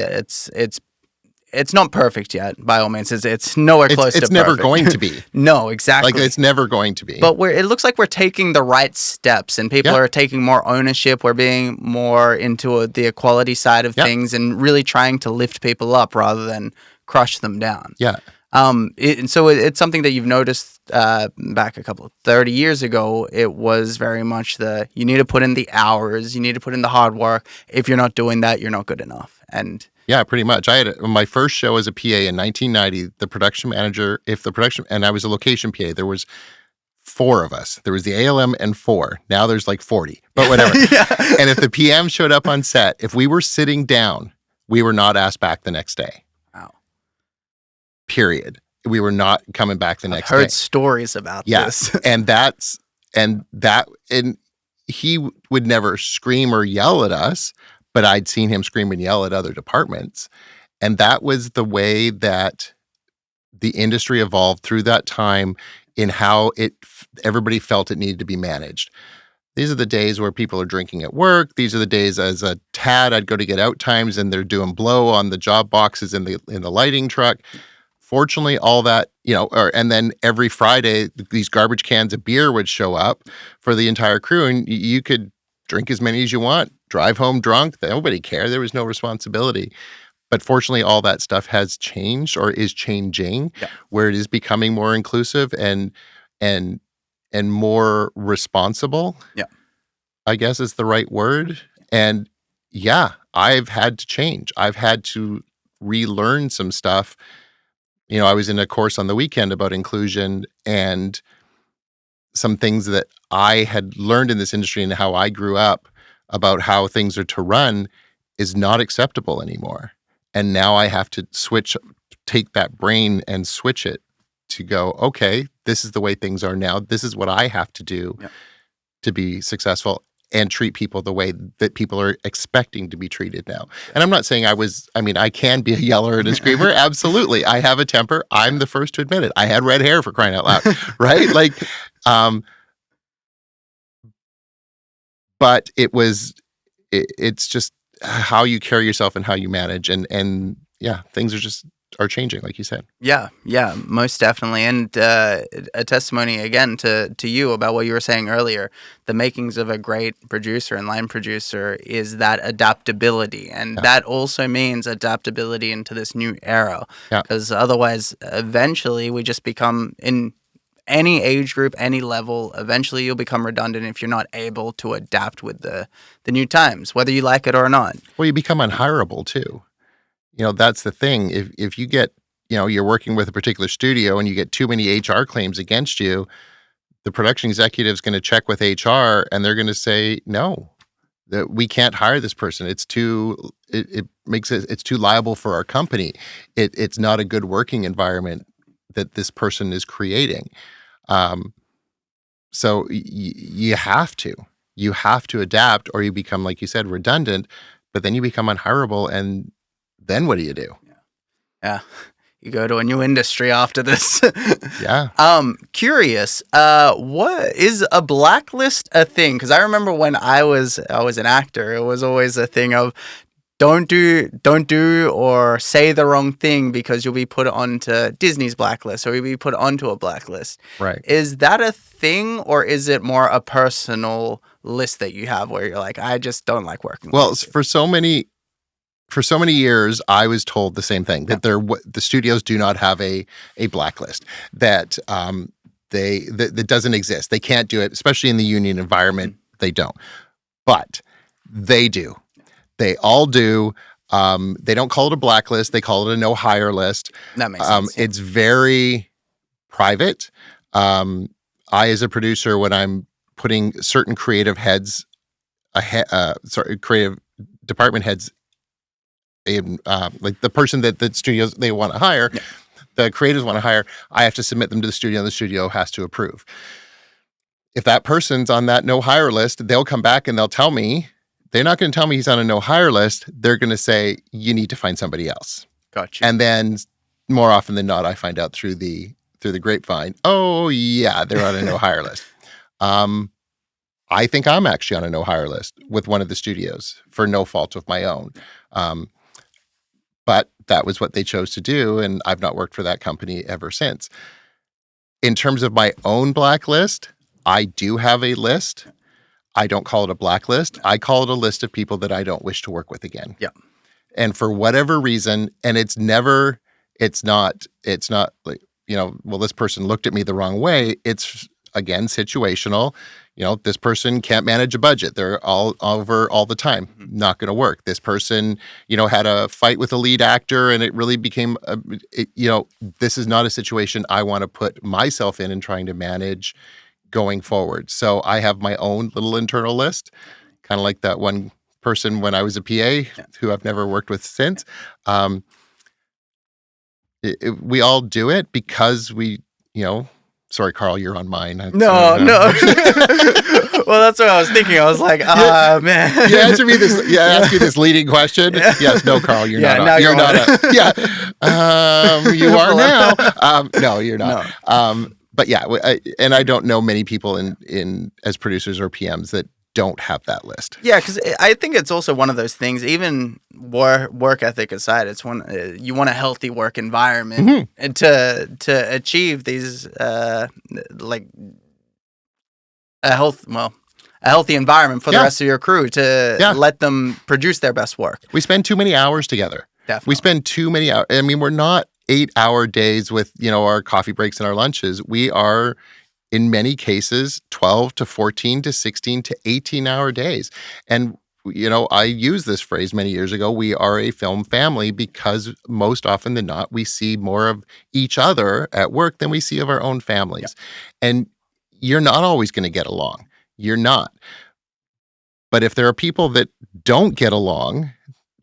[SPEAKER 1] It's not perfect yet, by all means. It's nowhere close to perfect.
[SPEAKER 2] It's never going to be.
[SPEAKER 1] No, exactly.
[SPEAKER 2] Like, it's never going to be.
[SPEAKER 1] But it looks like we're taking the right steps, and people are taking more ownership. We're being more into the equality side of things and really trying to lift people up rather than crush them down.
[SPEAKER 2] Yeah.
[SPEAKER 1] And so it's something that you've noticed back 30 years ago. It was very much you need to put in the hours, you need to put in the hard work. If you're not doing that, you're not good enough. And
[SPEAKER 2] yeah, pretty much. I had my first show as a PA in 1990. The production manager, and I was a location PA. There was 4 of us. There was the ALM and 4. Now there's like 40, but whatever. And if the PM showed up on set, if we were sitting down, we were not asked back the next day.
[SPEAKER 1] Wow.
[SPEAKER 2] Period. We were not coming back the next day.
[SPEAKER 1] I've heard stories about this.
[SPEAKER 2] and he would never scream or yell at us, but I'd seen him scream and yell at other departments. And that was the way that the industry evolved through that time in how everybody felt it needed to be managed. These are the days where people are drinking at work. These are the days as a TAD, I'd go to get out times and they're doing blow on the job boxes in the lighting truck. Fortunately, all that, and then every Friday, these garbage cans of beer would show up for the entire crew, and you could drink as many as you want, drive home drunk. Nobody cared. There was no responsibility. But fortunately, all that stuff has changed or is changing, where it is becoming more inclusive and more responsible. Yeah, I guess is the right word. And I've had to change. I've had to relearn some stuff. I was in a course on the weekend about inclusion, and some things that I had learned in this industry and how I grew up about how things are to run is not acceptable anymore. And now I have to take that brain and switch it to go, okay, this is the way things are now. This is what I have to do to be successful and treat people the way that people are expecting to be treated now. And I'm not saying I can be a yeller and a screamer. Absolutely. I have a temper. I'm the first to admit it. I had red hair, for crying out loud, right? But it's just how you carry yourself and how you manage. And things are changing, like you said.
[SPEAKER 1] Yeah, most definitely. And a testimony again to you about what you were saying earlier. The makings of a great producer and line producer is that adaptability. And that also means adaptability into this new era. Because otherwise, eventually, we just become, in any age group, any level, eventually you'll become redundant if you're not able to adapt with the new times, whether you like it or not.
[SPEAKER 2] Well, you become unhireable too. That's the thing. If you get, you're working with a particular studio and you get too many HR claims against you, the production executive is going to check with HR and they're going to say, no, that we can't hire this person. It's too liable for our company. It's not a good working environment that this person is creating. So you have to you have to adapt or you become, like you said, redundant, but then you become unhireable. And then what do you do?
[SPEAKER 1] Yeah. You go to a new industry after this.
[SPEAKER 2] Yeah.
[SPEAKER 1] Curious, what is a blacklist a thing? Because I remember when I was an actor, it was always a thing of don't do or say the wrong thing because you'll be put onto Disney's blacklist or you'll be put onto a blacklist.
[SPEAKER 2] Right.
[SPEAKER 1] Is that a thing, or is it more a personal list that you have where you're like, I just don't like working
[SPEAKER 2] Well,
[SPEAKER 1] with you?
[SPEAKER 2] for so many years, I was told the same thing, that the studios do not have a blacklist, that that doesn't exist. They can't do it, especially in the union environment. They don't, but they do. They all do. They don't call it a blacklist. They call it a no hire list.
[SPEAKER 1] That makes sense. Yeah.
[SPEAKER 2] It's very private. I, as a producer, when I'm putting certain creative heads, creative department heads, like the person that the studios they want to hire, the creatives want to hire, I have to submit them to the studio, and the studio has to approve. If that person's on that no hire list, they'll come back and they'll tell me. They're not going to tell me he's on a no hire list. They're going to say, you need to find somebody else.
[SPEAKER 1] Gotcha.
[SPEAKER 2] And then more often than not, I find out through the grapevine, oh yeah, they're on a no hire list. I think I'm actually on a no hire list with one of the studios for no fault of my own. But that was what they chose to do, and I've not worked for that company ever since. In terms of my own blacklist, I do have a list. I don't call it a blacklist. I call it a list of people that I don't wish to work with again.
[SPEAKER 1] Yeah.
[SPEAKER 2] And for whatever reason, and it's not like, well, this person looked at me the wrong way. It's, again, situational. This person can't manage a budget. They're all over all the time. Mm-hmm. Not going to work. This person, had a fight with a lead actor and it really became, this is not a situation I want to put myself in trying to manage going forward. So I have my own little internal list, kind of like that one person when I was a PA who I've never worked with since. We all do it because we, sorry, Carl, you're on mine.
[SPEAKER 1] No. Well, that's what I was thinking. I was like, man.
[SPEAKER 2] You asked me this leading question. Yeah. Yes, no, Carl, you're not.
[SPEAKER 1] Now
[SPEAKER 2] you're not. You are now. No, you're not.
[SPEAKER 1] No.
[SPEAKER 2] But yeah, and I don't know many people in as producers or PMs that don't have that list.
[SPEAKER 1] Yeah, because I think it's also one of those things. Even work ethic aside, it's you want a healthy work environment, and to achieve these like a healthy environment for the rest of your crew to let them produce their best work.
[SPEAKER 2] We spend too many hours together.
[SPEAKER 1] Definitely.
[SPEAKER 2] We spend too many hours. I mean, we're not 8-hour days with, our coffee breaks and our lunches. We are, in many cases, 12 to 14 to 16 to 18-hour days. And, I used this phrase many years ago, we are a film family, because most often than not, we see more of each other at work than we see of our own families. Yeah. And you're not always going to get along. You're not. But if there are people that don't get along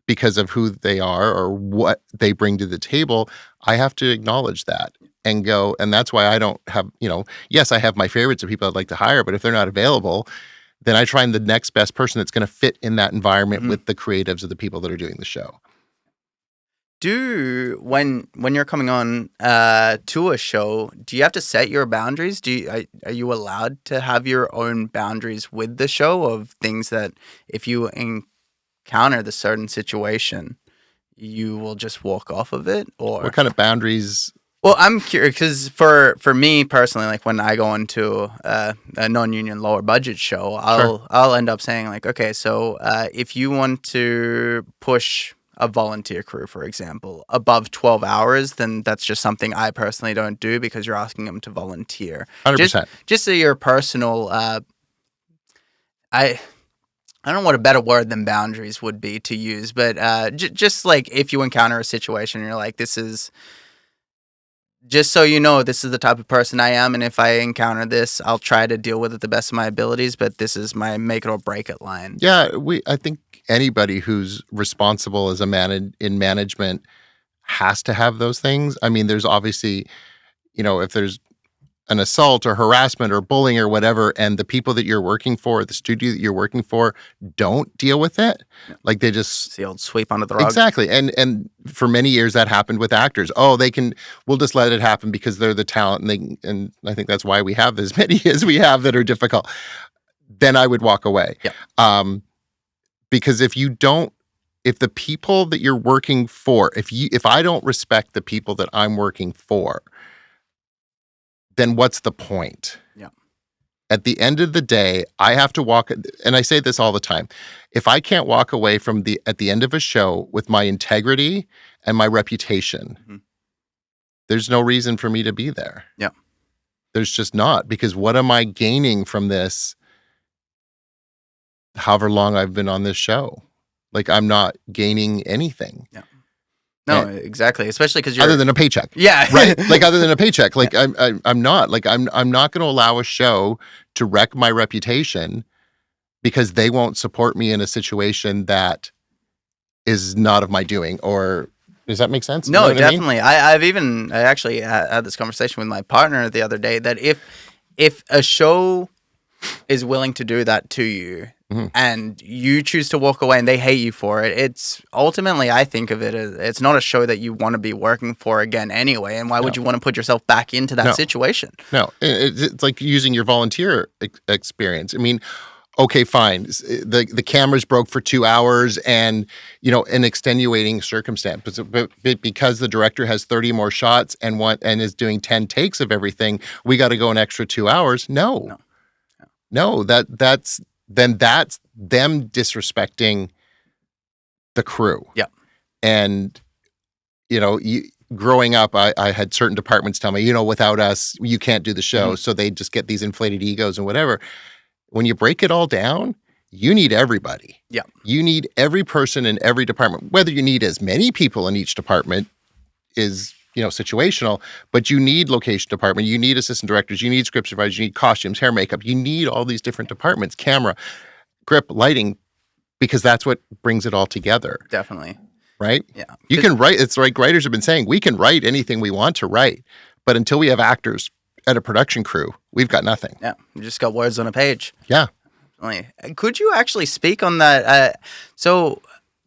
[SPEAKER 2] because of who they are or what they bring to the table, I have to acknowledge that and go. And that's why I don't have, yes, I have my favorites of people I'd like to hire, but if they're not available, then I try the next best person that's going to fit in that environment with the creatives of the people that are doing the show.
[SPEAKER 1] When you're coming on to a show, do you have to set your boundaries? Are you allowed to have your own boundaries with the show of things that if you encounter the certain situation, you will just walk off of it? Or
[SPEAKER 2] what kind of boundaries?
[SPEAKER 1] Well, I'm curious because for me personally, like when I go into a non-union lower budget show, I'll end up saying like, okay, so if you want to push a volunteer crew, for example, above 12 hours, then that's just something I personally don't do because you're asking them to volunteer.
[SPEAKER 2] 100%.
[SPEAKER 1] Just so your personal, I don't know what a better word than boundaries would be to use, but just like if you encounter a situation and you're like, this is, just so you know, this is the type of person I am, and if I encounter this, I'll try to deal with it the best of my abilities, but this is my make it or break it line.
[SPEAKER 2] Yeah, I think anybody who's responsible as in management has to have those things. I mean, there's obviously, if there's an assault or harassment or bullying or whatever, and the people that you're working for, the studio that you're working for, don't deal with it, like they just
[SPEAKER 1] It's the old sweep under the rug.
[SPEAKER 2] exactly. And for many years that happened with actors. Oh, we'll just let it happen because they're the talent, and I think that's why we have as many as we have that are difficult. Then I would walk away.
[SPEAKER 1] Yeah.
[SPEAKER 2] Because if the people that you're working for, if I don't respect the people that I'm working for, then what's the point?
[SPEAKER 1] Yeah.
[SPEAKER 2] At the end of the day, I have to walk, and I say this all the time. If I can't walk away at the end of a show with my integrity and my reputation, there's no reason for me to be there.
[SPEAKER 1] Yeah.
[SPEAKER 2] There's just not, because what am I gaining from this? However long I've been on this show, like I'm not gaining anything.
[SPEAKER 1] Yeah. No, exactly. Especially because you're
[SPEAKER 2] other than a paycheck.
[SPEAKER 1] Yeah.
[SPEAKER 2] Right. Like other than a paycheck. Like I'm not going to allow a show to wreck my reputation because they won't support me in a situation that is not of my doing. Or does that make sense?
[SPEAKER 1] No,
[SPEAKER 2] you know
[SPEAKER 1] definitely. I mean? I actually had this conversation with my partner the other day that if a show is willing to do that to you, and you choose to walk away and they hate you for it, it's ultimately, I think of it as, it's not a show that you want to be working for again anyway. And why would you want to put yourself back into that situation?
[SPEAKER 2] No, it's like using your volunteer experience. I mean, okay, fine. The cameras broke for 2 hours and, an extenuating circumstance. But because the director has 30 more shots and is doing 10 takes of everything, we got to go an extra 2 hours. No, that's them disrespecting the crew.
[SPEAKER 1] Yeah.
[SPEAKER 2] And, growing up, I had certain departments tell me, without us, you can't do the show. So they just get these inflated egos and whatever. When you break it all down, you need everybody.
[SPEAKER 1] Yeah.
[SPEAKER 2] You need every person in every department. Whether you need as many people in each department is, situational, but you need location department, you need assistant directors, you need script supervisors, you need costumes, hair, makeup, you need all these different departments, camera, grip, lighting, because that's what brings it all together.
[SPEAKER 1] Definitely.
[SPEAKER 2] Right?
[SPEAKER 1] Yeah.
[SPEAKER 2] You can write, it's like writers have been saying, we can write anything we want to write, but until we have actors and a production crew, we've got nothing.
[SPEAKER 1] Yeah. You just got words on a page.
[SPEAKER 2] Yeah.
[SPEAKER 1] Could you actually speak on that? So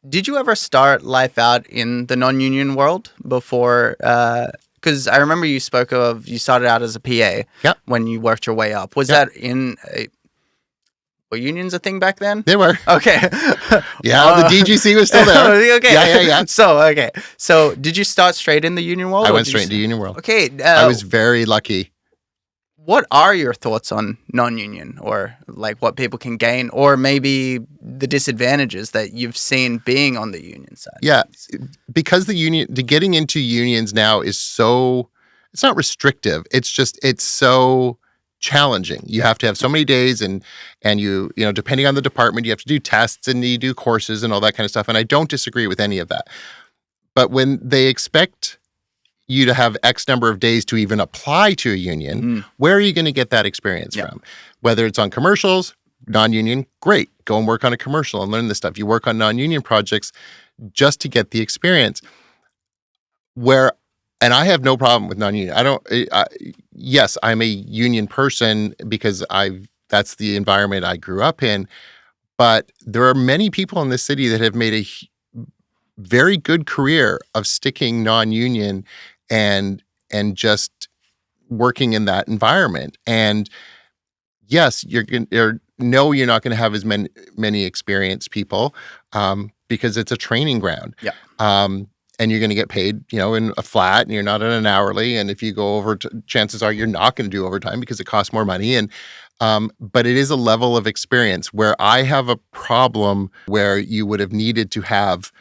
[SPEAKER 1] did you ever start life out in the non-union world before? Because I remember you spoke of you started out as a PA when you worked your way up. Was that in were unions a thing back then?
[SPEAKER 2] They were.
[SPEAKER 1] Okay.
[SPEAKER 2] Yeah, the DGC was still there.
[SPEAKER 1] Okay.
[SPEAKER 2] Yeah.
[SPEAKER 1] So did you start straight in the union world?
[SPEAKER 2] I went straight into the union world.
[SPEAKER 1] Okay.
[SPEAKER 2] I was very lucky.
[SPEAKER 1] What are your thoughts on non-union, or like what people can gain, or maybe the disadvantages that you've seen being on the union side?
[SPEAKER 2] Yeah, because getting into unions now is it's not restrictive. It's so challenging. You have to have so many days and you depending on the department, you have to do tests and you do courses and all that kind of stuff. And I don't disagree with any of that. But when they expect you to have X number of days to even apply to a union, where are you going to get that experience from? Whether it's on commercials, non-union, great. Go and work on a commercial and learn this stuff. You work on non-union projects just to get the experience. And I have no problem with non-union. Yes, I'm a union person because that's the environment I grew up in. But there are many people in this city that have made a very good career of sticking non-union and just working in that environment. And yes, you're not going to have as many experienced people because it's a training ground.
[SPEAKER 1] Yeah.
[SPEAKER 2] And you're going to get paid, in a flat, and you're not in an hourly. And if you go over, chances are you're not going to do overtime because it costs more money. And but it is a level of experience where I have a problem where you would have needed to have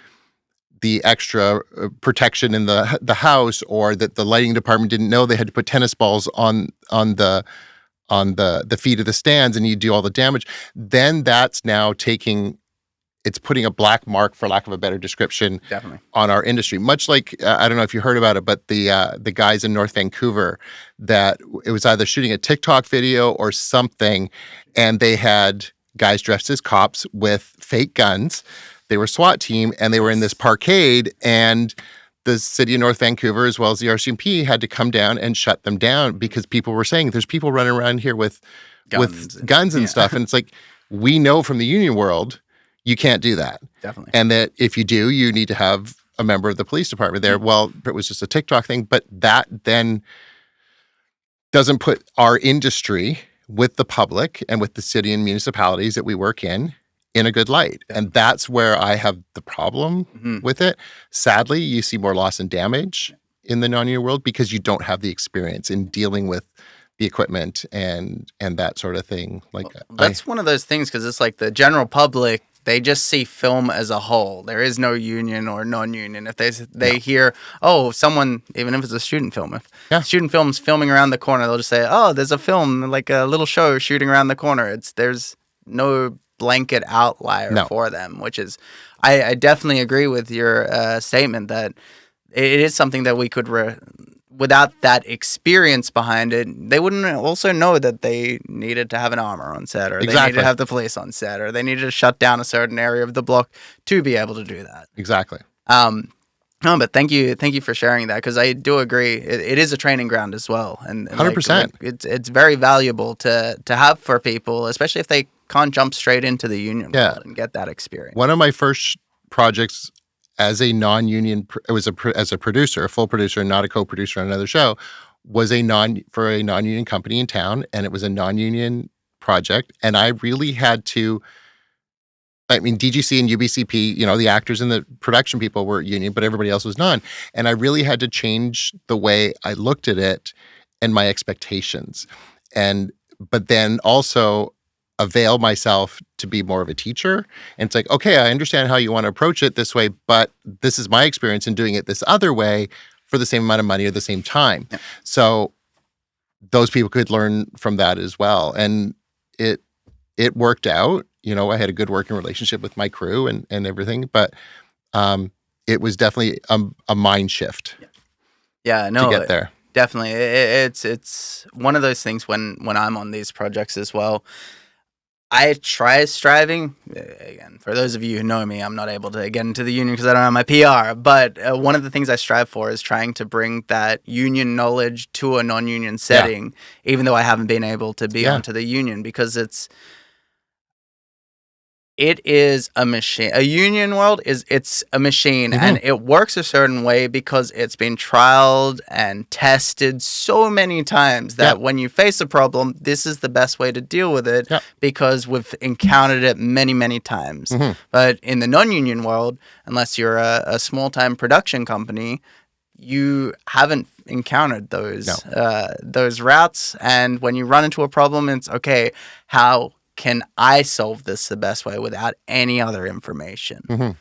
[SPEAKER 2] the extra protection in the house, or that the lighting department didn't know they had to put tennis balls on the feet of the stands, and you do all the damage. Then that's now it's putting a black mark, for lack of a better description,
[SPEAKER 1] Definitely,
[SPEAKER 2] on our industry. Much like, I don't know if you heard about it, but the guys in North Vancouver, that it was either shooting a TikTok video or something, and they had guys dressed as cops with fake guns. They were SWAT team, and they were in this parkade, and the city of North Vancouver, as well as the RCMP, had to come down and shut them down because people were saying there's people running around here with guns and stuff. And it's like, we know from the union world, you can't do that.
[SPEAKER 1] Definitely.
[SPEAKER 2] And that if you do, you need to have a member of the police department there. Well, it was just a TikTok thing, but that then doesn't put our industry with the public and with the city and municipalities that we work in a good light. And that's where I have the problem with it. Sadly, you see more loss and damage in the non-union world because you don't have the experience in dealing with the equipment and that sort of thing. Like,
[SPEAKER 1] that's one of those things, because it's like the general public, they just see film as a whole. There is no union or non-union. If they hear, oh, someone, even if it's a student film, if student film's filming around the corner, they'll just say, oh, there's a film, like a little show shooting around the corner. There's no blanket outlier for them, which is, I definitely agree with your statement that it is something that we could, without that experience behind it, they wouldn't also know that they needed to have an armor on set, or they needed to have the police on set, or they needed to shut down a certain area of the block to be able to do that.
[SPEAKER 2] Exactly.
[SPEAKER 1] No, but thank you for sharing that, because I do agree it is a training ground as well, and
[SPEAKER 2] 100%.
[SPEAKER 1] Like, it's very valuable to have for people, especially if they can't jump straight into the union world and get that experience.
[SPEAKER 2] One of my first projects as a non-union, it was as a producer, a full producer, not a co-producer on another show, was for a non-union company in town, and it was a non-union project, and I really had to. I mean, DGC and UBCP, the actors and the production people were union, but everybody else was non. And I really had to change the way I looked at it and my expectations. But then also avail myself to be more of a teacher. And it's like, okay, I understand how you want to approach it this way, but this is my experience in doing it this other way for the same amount of money or the same time. Yeah. So those people could learn from that as well. And it worked out. I had a good working relationship with my crew and everything, but it was definitely a mind shift.
[SPEAKER 1] Yeah, no,
[SPEAKER 2] to get there.
[SPEAKER 1] Definitely. It's one of those things when I'm on these projects as well. I try striving, again, for those of you who know me, I'm not able to get into the union because I don't have my PR, but one of the things I strive for is trying to bring that union knowledge to a non-union setting, even though I haven't been able to be onto the union, because it is a machine. A union world it's a machine, and it works a certain way because it's been trialed and tested so many times that when you face a problem, this is the best way to deal with it because we've encountered it many, many times. But in the non-union world, unless you're a small-time production company, you haven't encountered those routes. And when you run into a problem, it's okay, how can I solve this the best way without any other information?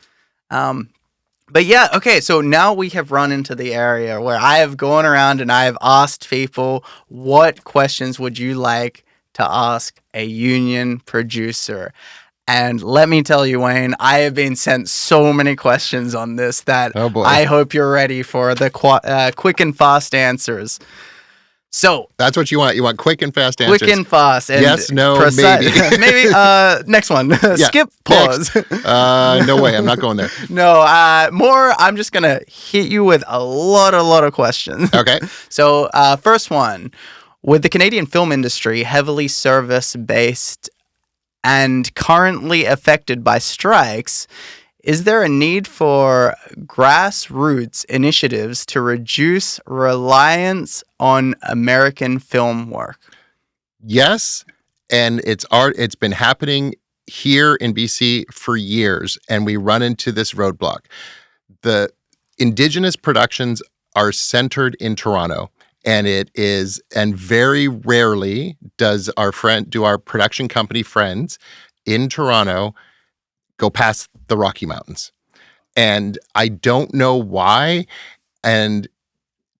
[SPEAKER 1] But yeah, okay, so now we have run into the area where I have gone around and I have asked people, what questions would you like to ask a union producer? And let me tell you, Wayne, I have been sent so many questions on this that I hope you're ready for the quick and fast answers. So
[SPEAKER 2] that's what you want. You want quick and fast answers.
[SPEAKER 1] Quick and fast. And
[SPEAKER 2] yes, no, maybe.
[SPEAKER 1] Maybe. Next one. Skip, pause.
[SPEAKER 2] No way. I'm not going there.
[SPEAKER 1] No, more. I'm just going to hit you with a lot of questions.
[SPEAKER 2] Okay.
[SPEAKER 1] So first one. With the Canadian film industry heavily service-based and currently affected by strikes, is there a need for grassroots initiatives to reduce reliance on American film work?
[SPEAKER 2] Yes, and it's been happening here in BC for years, and we run into this roadblock. The Indigenous productions are centered in Toronto, and very rarely do our production company friends in Toronto go past the Rocky Mountains. And I don't know why. And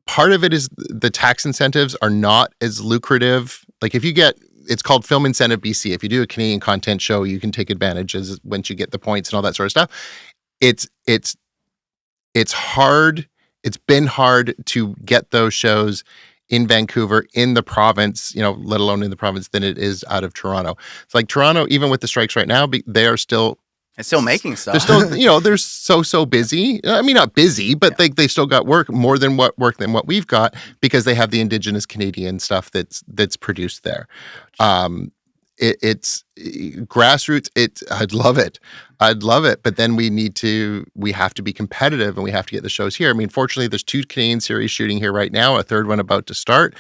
[SPEAKER 2] part of it is the tax incentives are not as lucrative. Like it's called Film Incentive BC. If you do a Canadian content show, you can take advantage once you get the points and all that sort of stuff. It's hard. It's been hard to get those shows in Vancouver, in the province, let alone in the province, than it is out of Toronto. It's like Toronto, even with the strikes right now, they are still
[SPEAKER 1] It's still making
[SPEAKER 2] They're
[SPEAKER 1] stuff.
[SPEAKER 2] still, they're so busy. I mean, not busy, but they still got work than what we've got because they have the indigenous Canadian stuff that's produced there.
[SPEAKER 1] Gotcha.
[SPEAKER 2] It's grassroots. I'd love it. But then we have to be competitive and we have to get the shows here. I mean, fortunately, there's 2 Canadian series shooting here right now, a 3rd one about to start.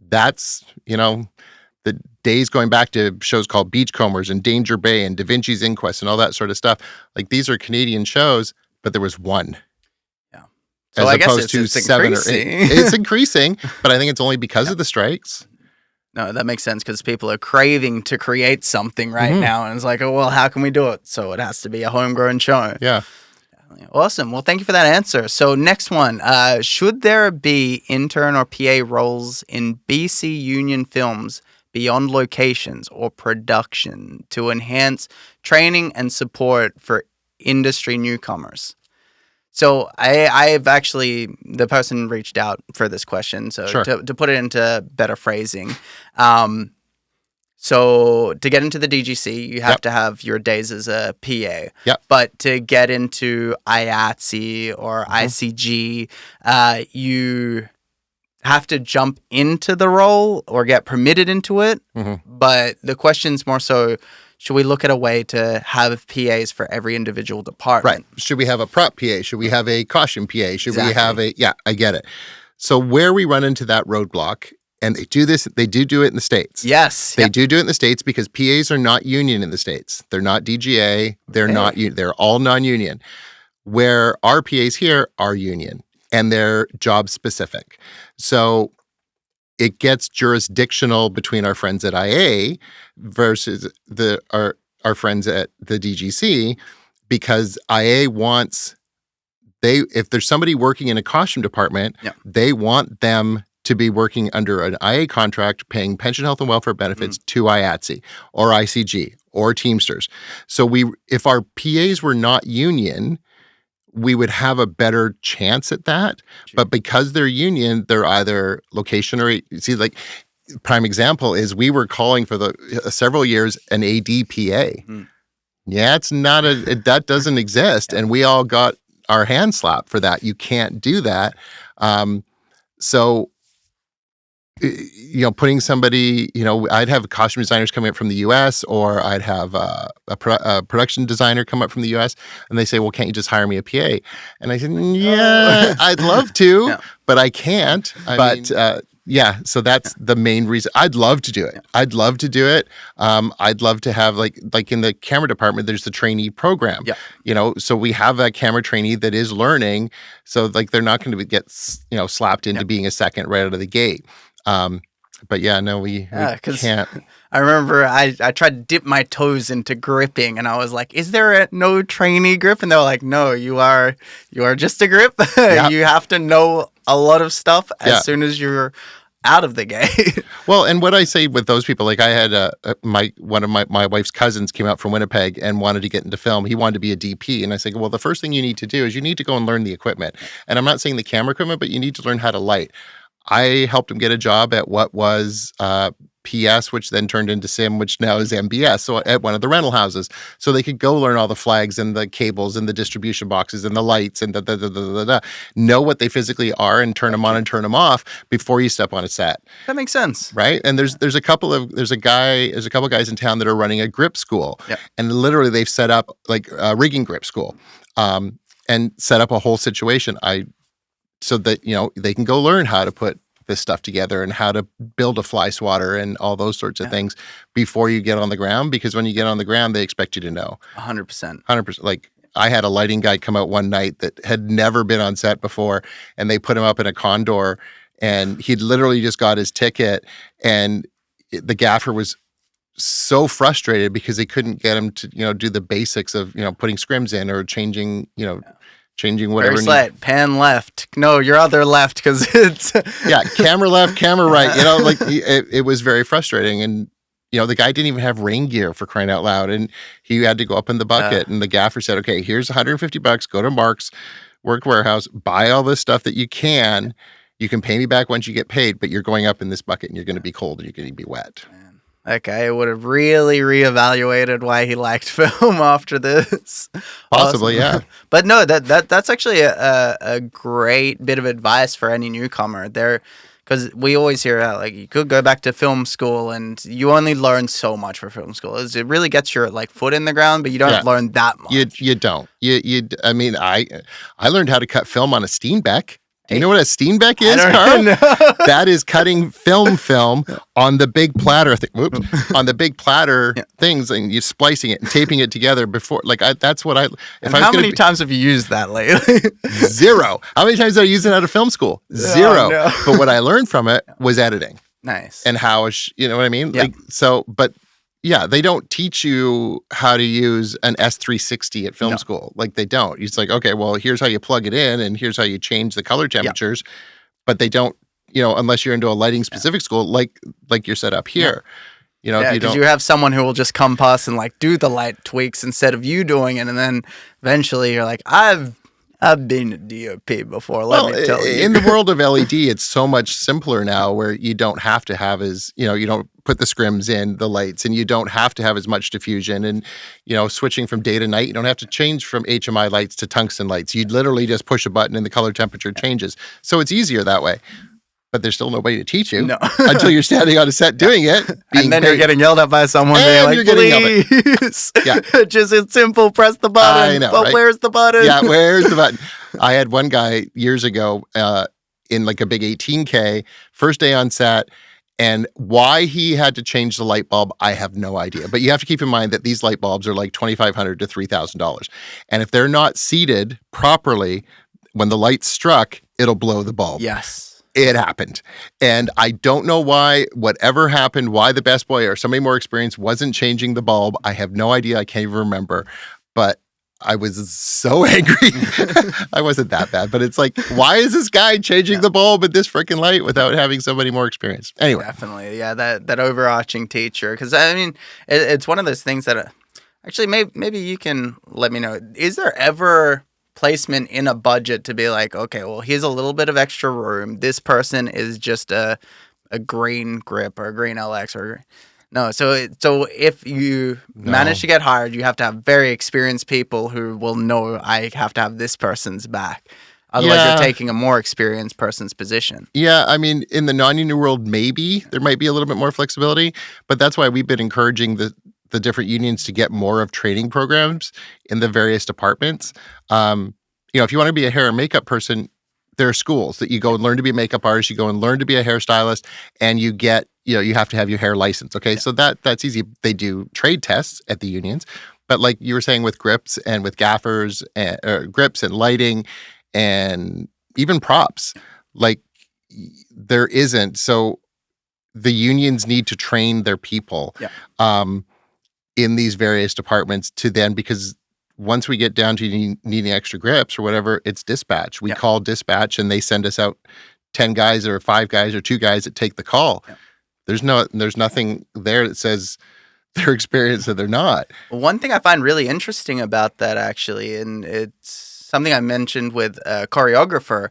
[SPEAKER 2] That's, the days going back to shows called Beachcombers and Danger Bay and Da Vinci's Inquest and all that sort of stuff. Like, these are Canadian shows, but there was 1.
[SPEAKER 1] Yeah. So
[SPEAKER 2] as
[SPEAKER 1] I guess
[SPEAKER 2] opposed to
[SPEAKER 1] it's
[SPEAKER 2] 7
[SPEAKER 1] increasing.
[SPEAKER 2] or 8. It's increasing, but I think it's only because of the strikes.
[SPEAKER 1] No, that makes sense because people are craving to create something right now. And it's like, oh, well, how can we do it? So it has to be a homegrown show.
[SPEAKER 2] Yeah.
[SPEAKER 1] Awesome. Well, thank you for that answer. So next one, should there be intern or PA roles in BC Union films beyond locations or production to enhance training and support for industry newcomers? So I've actually, the person reached out for this question. So
[SPEAKER 2] Sure.
[SPEAKER 1] to put it into better phrasing, so to get into the DGC, you have to have your days as a PA.
[SPEAKER 2] Yep.
[SPEAKER 1] But to get into IATSE or ICG, you have to jump into the role or get permitted into it. But the question's more so, should we look at a way to have PAs for every individual department?
[SPEAKER 2] Right. Should we have a prop PA? Should we have a costume PA? Should we have
[SPEAKER 1] Exactly.
[SPEAKER 2] I get it. So where we run into that roadblock, and they do it in the States.
[SPEAKER 1] Yes.
[SPEAKER 2] They do it in the States because PAs are not union in the States. They're not DGA. They're all non-union. Where our PAs here are union and they're job specific. So it gets jurisdictional between our friends at IA versus our friends at the DGC, because IA wants if there's somebody working in a costume department, they want them to be working under an IA contract paying pension, health, and welfare benefits to IATSE or ICG or Teamsters. So if our PAs were not union, we would have a better chance at that. But because they're union, they're either location or like prime example is we were calling for several years an ADPA. Yeah, it's not that doesn't exist, and we all got our hand slapped for that. You can't do that. So putting somebody, I'd have costume designers coming up from the U.S. or I'd have a production designer come up from the U.S. and they say, well, can't you just hire me a PA? And I said, yeah, I'd love to, but I can't. So that's the main reason. I'd love to do it. I'd love to do it. I'd love to have like in the camera department, there's the trainee program. So we have a camera trainee that is learning. So like they're not going to get slapped into being a second right out of the gate. But yeah, no, we can't.
[SPEAKER 1] I remember I tried to dip my toes into gripping, and I was like, "Is there no trainee grip?" And they were like, "No, you are just a grip. You have to know a lot of stuff as soon as you're out of the gate."
[SPEAKER 2] Well, and what I say with those people, like I had one of my wife's cousins came out from Winnipeg and wanted to get into film. He wanted to be a DP, and I said, well, the first thing you need to do is you need to go and learn the equipment. And I'm not saying the camera equipment, but you need to learn how to light. I helped him get a job at what was PS, which then turned into SIM, which now is MBS, so at one of the rental houses. So they could go learn all the flags and the cables and the distribution boxes and the lights and know what they physically are and turn them on and turn them off before you step on a set.
[SPEAKER 1] That makes sense.
[SPEAKER 2] Right? And there's a couple guys in town that are running a grip school. And literally they've set up like a rigging grip school and set up a whole situation. So that, they can go learn how to put this stuff together and how to build a fly swatter and all those sorts of things before you get on the ground. Because when you get on the ground, they expect you to know.
[SPEAKER 1] 100%.
[SPEAKER 2] 100%. Like I had a lighting guy come out one night that had never been on set before, and they put him up in a condor, and he'd literally just got his ticket, and the gaffer was so frustrated because they couldn't get him to, do the basics of, putting scrims in or changing, changing whatever.
[SPEAKER 1] Very pan left. No, your other left, because it's...
[SPEAKER 2] camera left, camera right. It was very frustrating. And, the guy didn't even have rain gear, for crying out loud. And he had to go up in the bucket. And the gaffer said, okay, here's $150. Go to Mark's Work Warehouse, buy all this stuff that you can. You can pay me back once you get paid, but you're going up in this bucket and you're going to be cold and you're going to be wet.
[SPEAKER 1] Okay, would have really reevaluated why he liked film after this.
[SPEAKER 2] Possibly, yeah.
[SPEAKER 1] But no, that's actually a great bit of advice for any newcomer there, because we always hear like you could go back to film school and you only learn so much for film school. It really gets your like foot in the ground, but you don't learn that much.
[SPEAKER 2] You don't. I mean, I learned how to cut film on a Steenbeck. Do you know what a Steenbeck is, Carl? That is cutting film on the big platter on the big platter things, and you splicing it and taping it together before. Like that's what I.
[SPEAKER 1] How many times have you used that lately?
[SPEAKER 2] Zero. How many times did I use it out of film school? Zero. No. But what I learned from it was editing.
[SPEAKER 1] Nice.
[SPEAKER 2] And how you know what I mean?
[SPEAKER 1] Yeah.
[SPEAKER 2] Like so, but. Yeah, they don't teach you how to use an S360 at film school. Like they don't. It's like, okay, well, here's how you plug it in and here's how you change the color temperatures. But they don't, unless you're into a lighting specific school, like you're set up here. You know, if you don't,
[SPEAKER 1] you have someone who will just come past and like do the light tweaks instead of you doing it, and then eventually you're like, I've been a DOP before. Let me tell you.
[SPEAKER 2] In the world of LED, it's so much simpler now, where you don't have to have you don't put the scrims in the lights, and you don't have to have as much diffusion, and switching from day to night, you don't have to change from HMI lights to tungsten lights. You literally just push a button and the color temperature changes. So it's easier that way. But there's still nobody to teach you until you're standing on a set doing it.
[SPEAKER 1] And then you're getting yelled at by someone being like, please, just it's simple, press the button. I know, but right? Where's the button?
[SPEAKER 2] Yeah, where's the button? I had one guy years ago in like a big 18K, first day on set, and why he had to change the light bulb, I have no idea. But you have to keep in mind that these light bulbs are like $2,500 to $3,000. And if they're not seated properly, when the light struck, it'll blow the bulb.
[SPEAKER 1] Yes.
[SPEAKER 2] It happened. And I don't know why, whatever happened, why the best boy or somebody more experienced wasn't changing the bulb. I have no idea. I can't even remember. But I was so angry. I wasn't that bad. But it's like, why is this guy changing the bulb at this freaking light without having somebody more experienced? Anyway.
[SPEAKER 1] Definitely. Yeah, that overarching teacher. Because, I mean, it's one of those things that actually maybe you can let me know. Is there ever placement in a budget to be like, okay, well, here's a little bit of extra room. This person is just a green grip or a green LX or no. So if you manage to get hired, you have to have very experienced people who will know I have to have this person's back. Otherwise, you're taking a more experienced person's position.
[SPEAKER 2] Yeah, I mean, in the non-union world, maybe there might be a little bit more flexibility, but that's why we've been encouraging the different unions to get more of training programs in the various departments. If you want to be a hair and makeup person, there are schools that you go and learn to be a makeup artist, you go and learn to be a hairstylist, and you get, you have to have your hair license. Okay. Yeah. So that's easy. They do trade tests at the unions, but like you were saying with grips and with gaffers and grips and lighting and even props, like there isn't. So the unions need to train their people. Yeah. In these various departments to then, because once we get down to needing extra grips or whatever, it's dispatch. We call dispatch and they send us out 10 guys or 5 guys or 2 guys that take the call. Yeah. There's nothing there that says they're experienced or they're not.
[SPEAKER 1] One thing I find really interesting about that actually, and it's something I mentioned with a choreographer,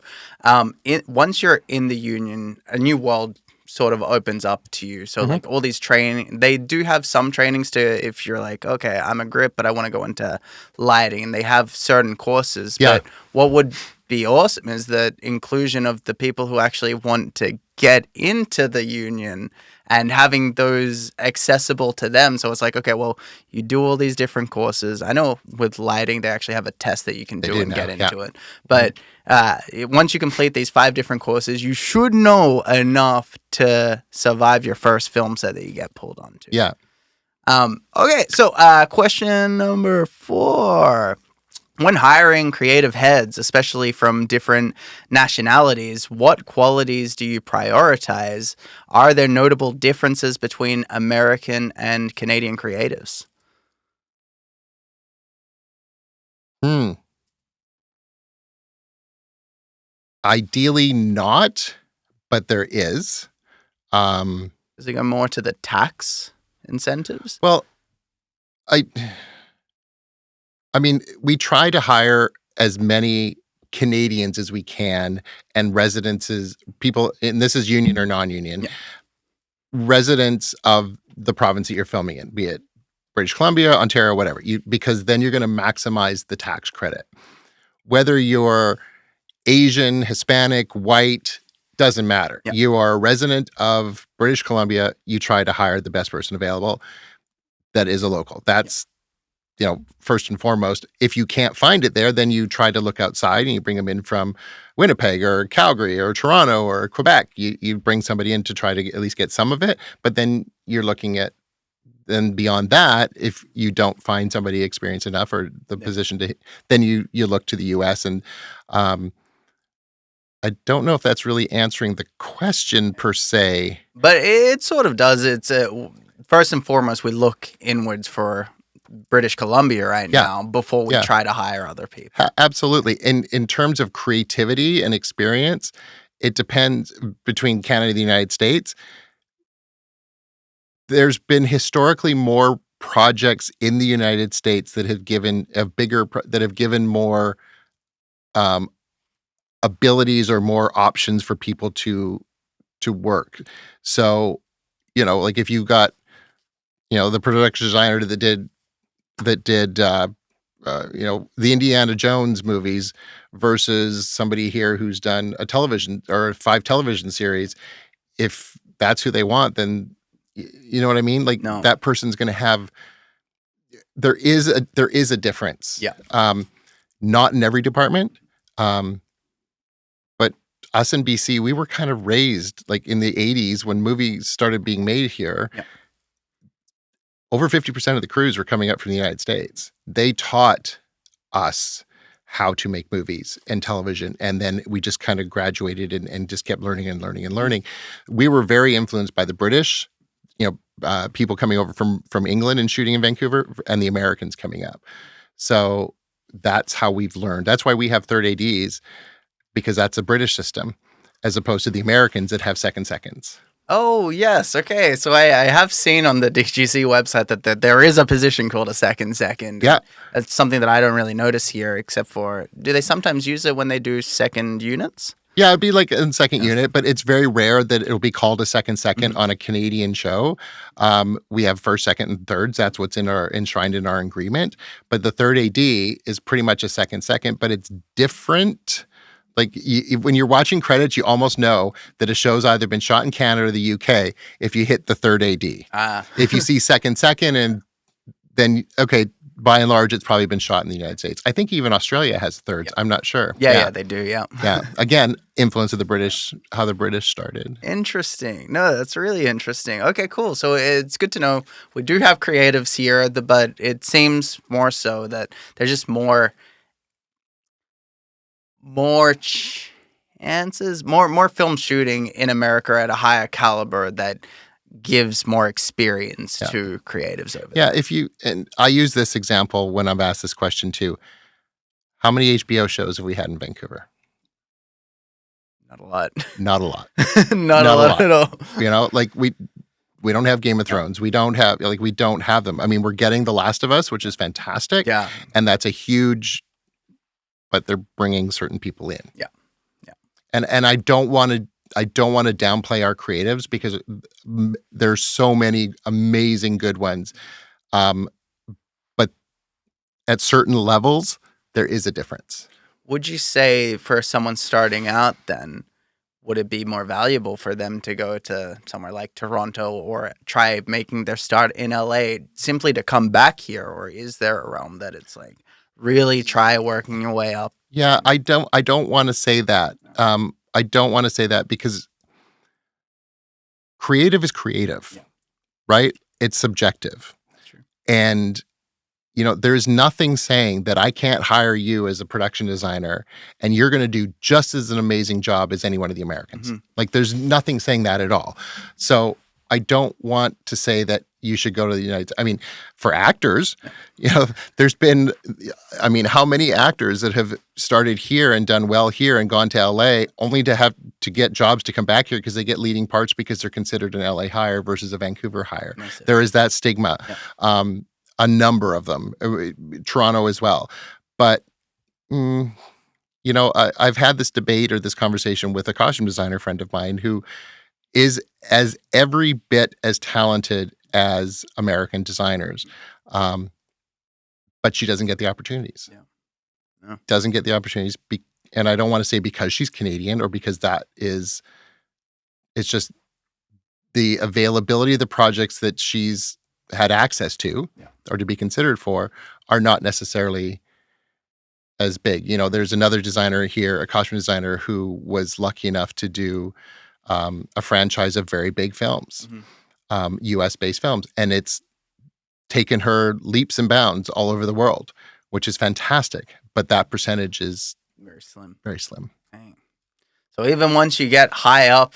[SPEAKER 1] once you're in the union, a new world sort of opens up to you. So like all these training, they do have some trainings to, if you're like, okay, I'm a grip, but I want to go into lighting, and they have certain courses. Yeah. But what would be awesome is the inclusion of the people who actually want to get into the union and having those accessible to them. So it's like, okay, well, you do all these different courses. I know with lighting, they actually have a test that you can do and get into it. But once you complete these 5 different courses, you should know enough to survive your first film set that you get pulled onto.
[SPEAKER 2] Yeah.
[SPEAKER 1] Okay, so question number 4. When hiring creative heads, especially from different nationalities, what qualities do you prioritize? Are there notable differences between American and Canadian creatives?
[SPEAKER 2] Ideally not, but there is.
[SPEAKER 1] Does it go more to the tax incentives?
[SPEAKER 2] Well, I mean, we try to hire as many Canadians as we can and people, and this is union or non-union, residents of the province that you're filming in, be it British Columbia, Ontario, whatever, because then you're going to maximize the tax credit. Whether you're Asian, Hispanic, white, doesn't matter.
[SPEAKER 1] Yep.
[SPEAKER 2] You are a resident of British Columbia. You try to hire the best person available that is a local. That's, first and foremost. If you can't find it there, then you try to look outside and you bring them in from Winnipeg or Calgary or Toronto or Quebec. You bring somebody in to try to at least get some of it. But then you're looking at, then beyond that, if you don't find somebody experienced enough or the position to, then you look to the US. And I don't know if that's really answering the question per se.
[SPEAKER 1] But it sort of does. It's first and foremost, we look inwards for British Columbia now before we try to hire other people.
[SPEAKER 2] Absolutely. In terms of creativity and experience, it depends between Canada and the United States. There's been historically more projects in the United States that have given more abilities or more options for people to work. So, like if you've got, the production designer that did the Indiana Jones movies versus somebody here who's done a television or 5 television series, if that's who they want, then you know what I mean? Like that person's going to have, there is a difference.
[SPEAKER 1] Yeah.
[SPEAKER 2] Not in every department. But us in BC, we were kind of raised like in the 80s when movies started being made here. Yeah. Over 50% of the crews were coming up from the United States. They taught us how to make movies and television. And then we just kind of graduated and just kept learning and learning and learning. We were very influenced by the British, people coming over from England and shooting in Vancouver, and the Americans coming up. So that's how we've learned. That's why we have third ADs, because that's a British system, as opposed to the Americans that have second seconds.
[SPEAKER 1] Oh, yes. Okay. So I have seen on the DGC website that there is a position called a second.
[SPEAKER 2] Yeah.
[SPEAKER 1] That's something that I don't really notice here, except for, do they sometimes use it when they do second units?
[SPEAKER 2] Yeah, it'd be like a second unit, but it's very rare that it'll be called a second on a Canadian show. We have first, second, and thirds. That's what's enshrined in our agreement. But the third AD is pretty much a second, but it's different. Like when you're watching credits, you almost know that a show's either been shot in Canada or the UK if you hit the third AD. If you see second, and then, okay, by and large, it's probably been shot in the United States. I think even Australia has thirds. I'm not sure.
[SPEAKER 1] Yeah, they do, yeah.
[SPEAKER 2] Yeah. Again, influence of the British, how the British started.
[SPEAKER 1] Interesting. No, that's really interesting. Okay, cool. So it's good to know we do have creatives here, but it seems more so that there's just more chances, more film shooting in America at a higher caliber that gives more experience to creatives over there.
[SPEAKER 2] Yeah, and I use this example when I'm asked this question too. How many HBO shows have we had in Vancouver?
[SPEAKER 1] Not a lot.
[SPEAKER 2] Not a lot.
[SPEAKER 1] Not a lot at all.
[SPEAKER 2] Like we don't have Game of Thrones. We don't have them. I mean, we're getting The Last of Us, which is fantastic.
[SPEAKER 1] Yeah.
[SPEAKER 2] And that's a huge, but they're bringing certain people in.
[SPEAKER 1] Yeah. Yeah.
[SPEAKER 2] And I don't want to downplay our creatives because there's so many amazing good ones. But at certain levels, there is a difference.
[SPEAKER 1] Would you say for someone starting out then, would it be more valuable for them to go to somewhere like Toronto or try making their start in LA simply to come back here? Or is there a realm that it's like, really try working your way up?
[SPEAKER 2] Yeah, I don't want to say that. I don't want to say that because creative is creative, right? It's subjective.
[SPEAKER 1] That's true.
[SPEAKER 2] And, there's nothing saying that I can't hire you as a production designer and you're going to do just as an amazing job as any one of the Americans. Mm-hmm. Like there's nothing saying that at all. So I don't want to say that you should go to the United States. I mean, for actors, there's been, how many actors that have started here and done well here and gone to LA only to have to get jobs to come back here because they get leading parts because they're considered an LA hire versus a Vancouver hire. There is that stigma. Yeah. A number of them, Toronto as well. But, I've had this debate or this conversation with a costume designer friend of mine who is as every bit as talented as American designers. But she doesn't get the opportunities.
[SPEAKER 1] Yeah. No.
[SPEAKER 2] Doesn't get the opportunities. And I don't want to say because she's Canadian or because it's just the availability of the projects that she's had access to or to be considered for are not necessarily as big. You know, there's another designer here, a costume designer, who was lucky enough to do a franchise of very big films, US-based films. And it's taken her leaps and bounds all over the world, which is fantastic. But that percentage is
[SPEAKER 1] very slim.
[SPEAKER 2] Very slim.
[SPEAKER 1] Dang. So even once you get high up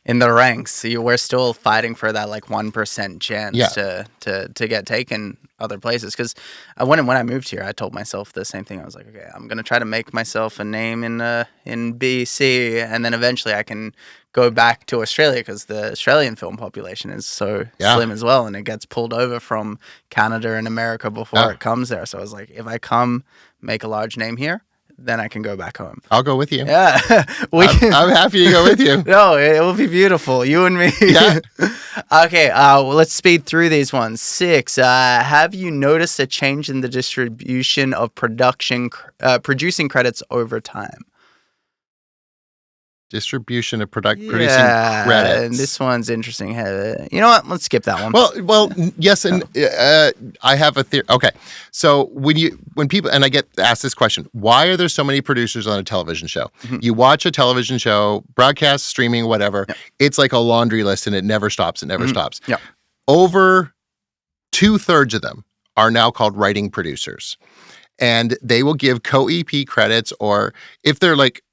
[SPEAKER 1] in the ranks, we're still fighting for that like 1% chance to get taken other places. Because when I moved here, I told myself the same thing. I was like, okay, I'm gonna try to make myself a name in BC, and then eventually I can go back to Australia because the Australian film population is so slim as well, and it gets pulled over from Canada and America before it comes there. So I was like, if I come make a large name here, then I can go back home.
[SPEAKER 2] I'll go with you.
[SPEAKER 1] Yeah.
[SPEAKER 2] I'm happy to go with you.
[SPEAKER 1] No, it will be beautiful. You and me.
[SPEAKER 2] Yeah.
[SPEAKER 1] Okay, well, let's speed through these ones. 6, have you noticed a change in the distribution of producing credits over time?
[SPEAKER 2] Distribution of producing credits.
[SPEAKER 1] And this one's interesting. You know what? Let's skip that one.
[SPEAKER 2] Well, yes, and I have a theory. Okay, so when people, and I get asked this question, why are there so many producers on a television show? You watch a television show, broadcast, streaming, whatever. It's like a laundry list, and it never stops. It never stops.
[SPEAKER 1] Yeah.
[SPEAKER 2] Over 2/3 of them are now called writing producers, and they will give co-EP credits, or if they're like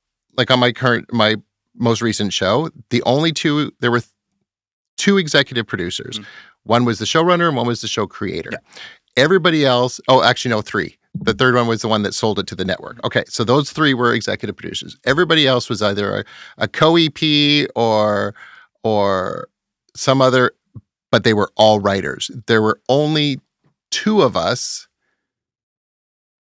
[SPEAKER 2] on my most recent show, there were 2 executive producers. One was the showrunner and one was the show creator. Yeah. Everybody else, actually no, 3. The third one was the one that sold it to the network. Okay, so those 3 were executive producers. Everybody else was either a co-EP or some other, but they were all writers. There were only 2 of us,